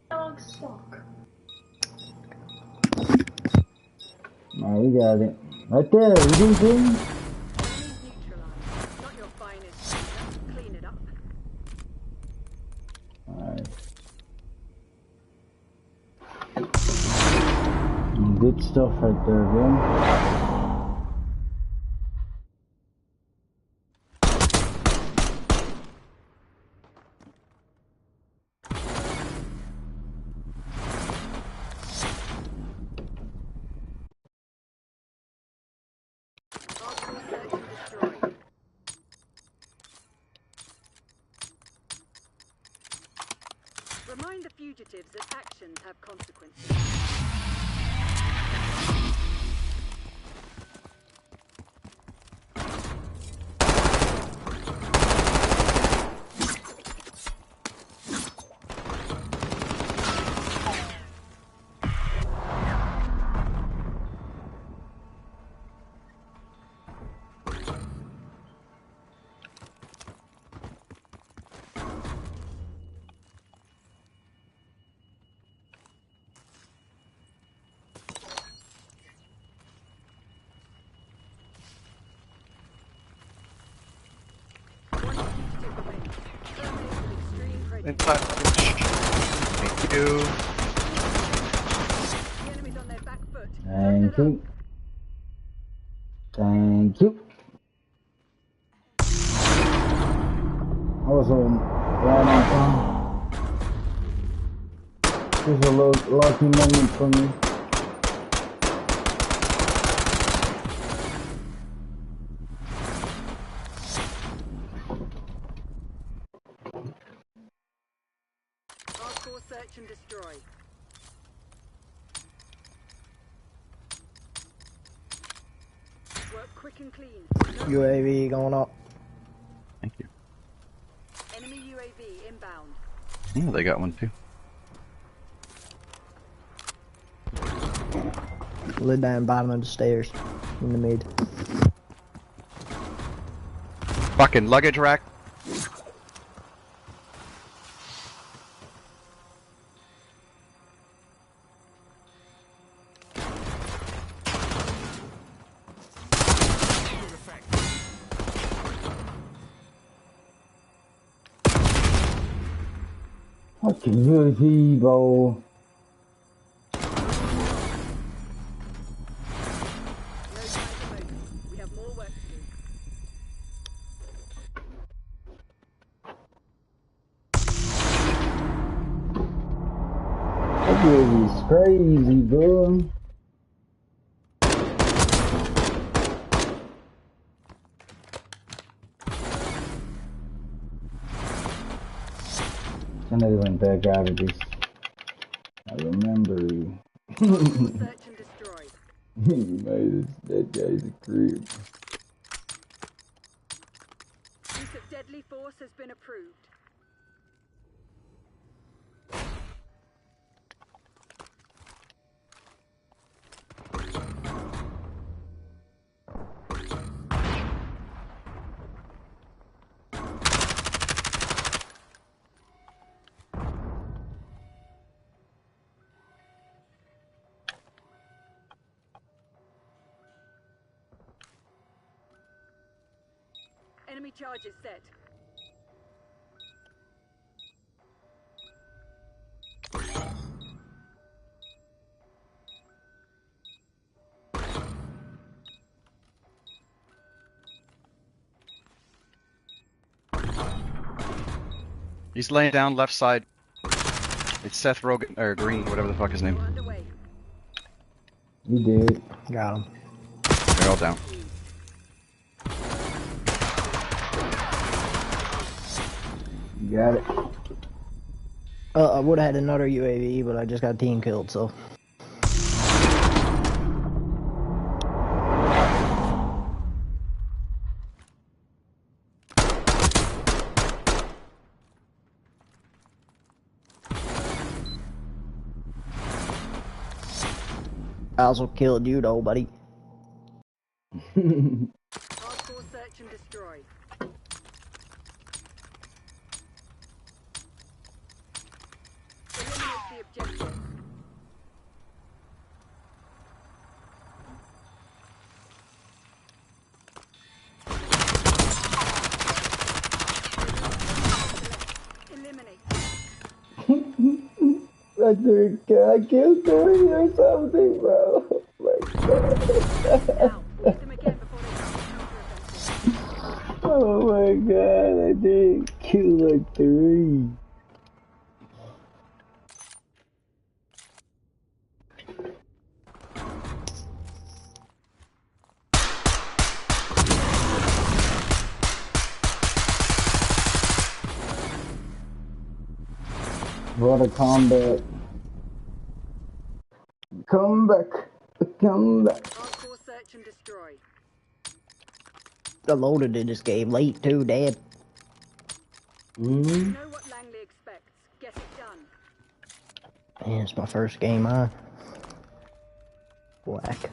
Dog suck. Oh, we got it. Right there. You didn't see him? Not your finest. Clean it up. Alright. Good stuff right there, bro. Remind the fugitives that actions have consequences. Inside. Thank you. The enemy's on their back foot. Thank you. Thank you. I was right on time. This is a lucky moment for me. Hardcore search and destroy. Work quick and clean. UAV going up. Thank you. Enemy UAV inbound. Oh, they got one too. Lid down bottom of the stairs. In the mid. Fucking luggage rack. Fucking UAV, bro. We have more work to do. That UAV's crazy, bro. And they went back out of this. I remember you. Search and destroy. He made it. That guy's a crib. Use of deadly force has been approved. Enemy charges set. He's laying down left side. It's Seth Rogen, or Green, whatever the fuck his name. You did. Got him. They're all down. You got it. I would have had another UAV, but I just got team killed, so. I also killed you though, buddy. Hardcore search and destroy. Eliminate the objective. Eliminate. I killed three or something, bro. Oh my god. Oh my god, I did kill like three. What a combat. Come back. Come back. Hardcore search and destroy. I loaded in this game late too, Dad. You know what Langley expects. Get it done. Man, it's my first game on. Whack.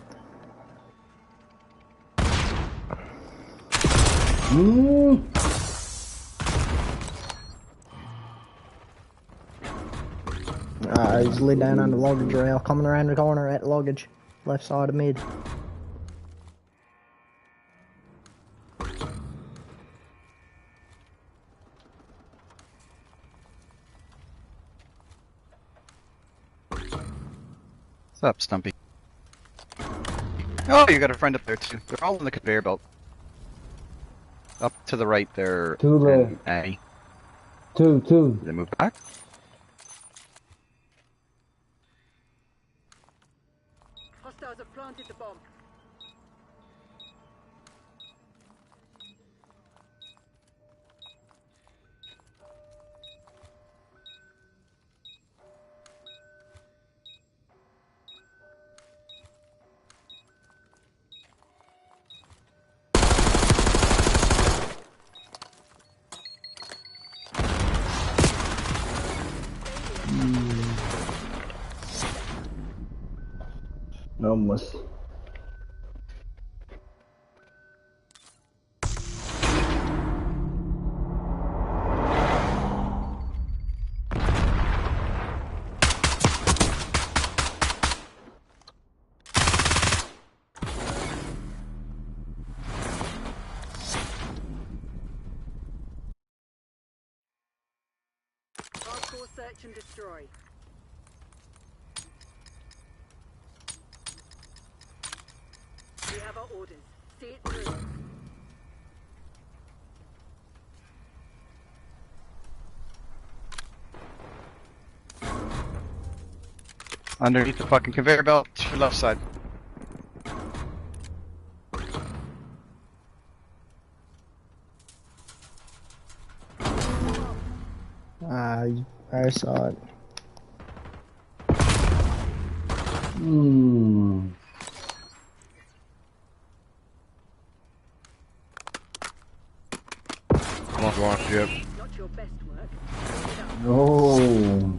He's laid down on the luggage rail, coming around the corner at luggage. Left side of mid. What's up, Stumpy? Oh, you got a friend up there too. They're all in the conveyor belt. Up to the right there. Two left. A. Two. Did they move back? Hostiles have planted the bomb. Almost. Hardcore search and destroy. We have our orders. See it through. Underneath the fucking conveyor belt, to your left side. I saw it. Come on, launch ship. Not your best work. Oh.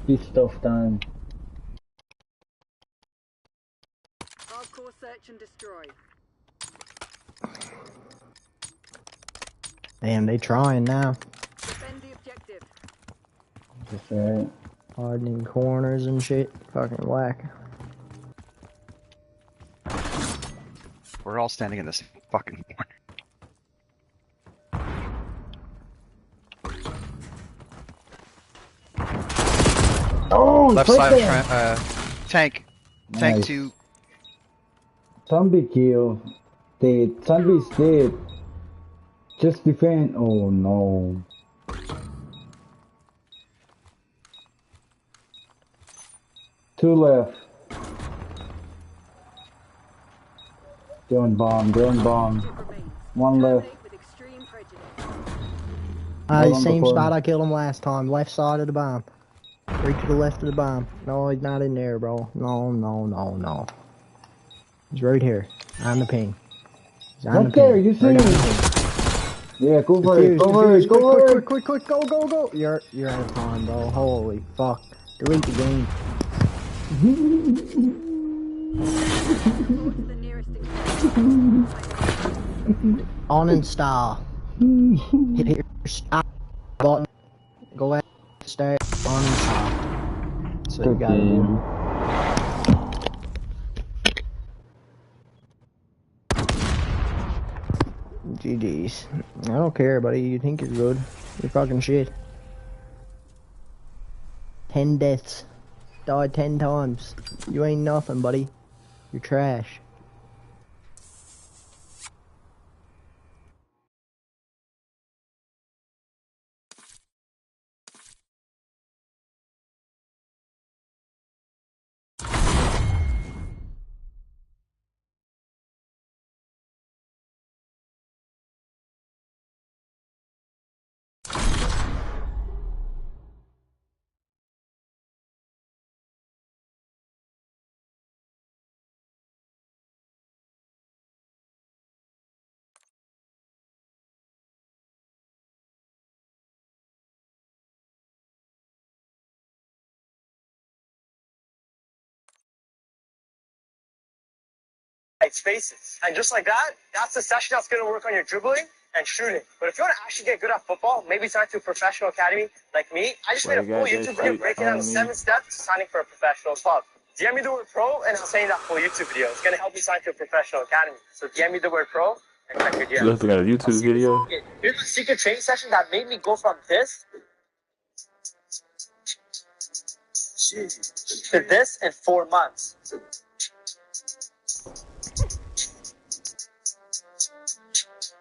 It's stuff time. Hardcore search and destroy. Damn, they trying now. Defend the objective. Just right. Hardening corners and shit. Fucking whack. We're all standing in this fucking corner. Oh, left side, tank. Tank Nice. 2. Zombie kill. Dead. Zombie's dead. Just defend. Oh no. Two left. They're on bomb. They're on bomb. One left. With extreme prejudice. Right on the Same corner. spot I killed him last time. Left side of the bomb. 3 to the left of the bomb. No, he's not in there, bro. No, no, no, no. He's right here. On the ping. He's on the Right there, ping. you see Right on him. the ping. Yeah, go for it. Defuse, Go for it. defuse. Go for it. Quick, go, go, go. You're out of time, bro. Holy fuck. Delete the game. Uninstall. Hit your stop button. Go ahead. Start. Uninstall. So you Good gotta game. do. GG's. I don't care, buddy. You think you're good. You're fucking shit. 10 deaths. Died 10 times. You ain't nothing, buddy. You're trash. Spaces. And just like that, that's the session that's going to work on your dribbling and shooting. But if you want to actually get good at football, maybe sign to a professional academy like me. I just made a full YouTube video breaking down the 7 steps to signing for a professional club. DM me the word pro, and I'll send you that full YouTube video. It's going to help you sign to a professional academy. So DM me the word pro and check your DM. Looking at a YouTube video. Here's the secret training session that made me go from this to this in 4 months.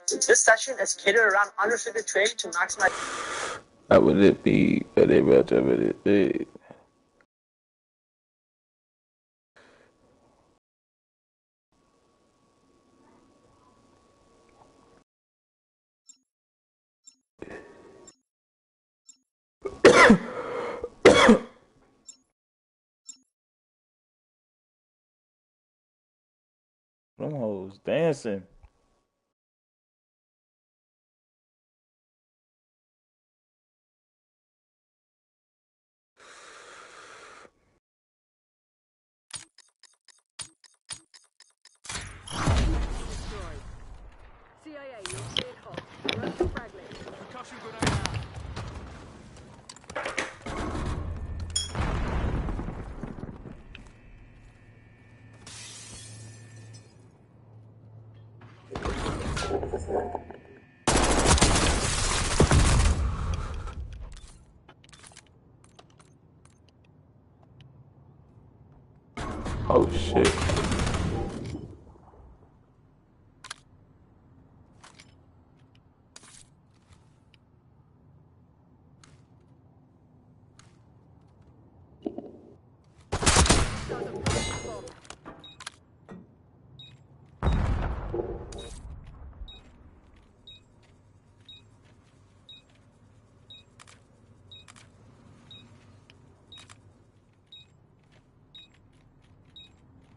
This session is catered around unrestricted training to maximize. That would it be that they much of it. Them hoes dancing. Oh shit.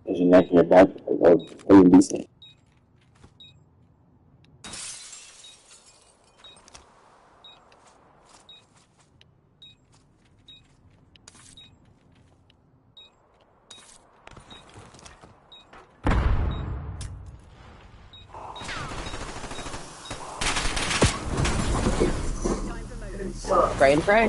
Is your neck in your back or decent? Spray and pray.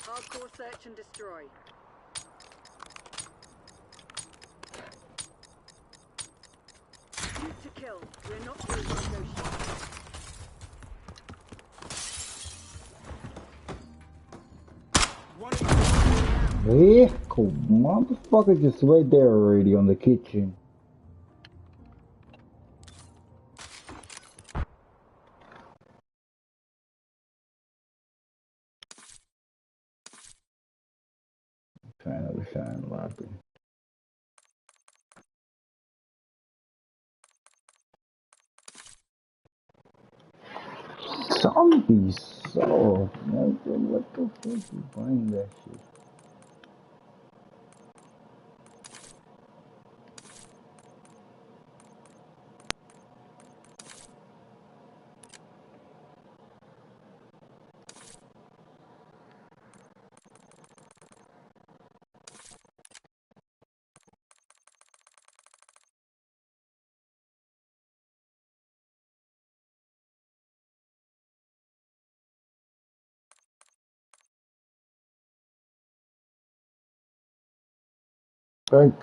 Hardcore search and destroy. Shoot to kill. We're not here to negotiate. Yeah, cool. Motherfucker just right there already on the kitchen. Trying to shine lobby. Zombies so what the fuck you buying that shit? Like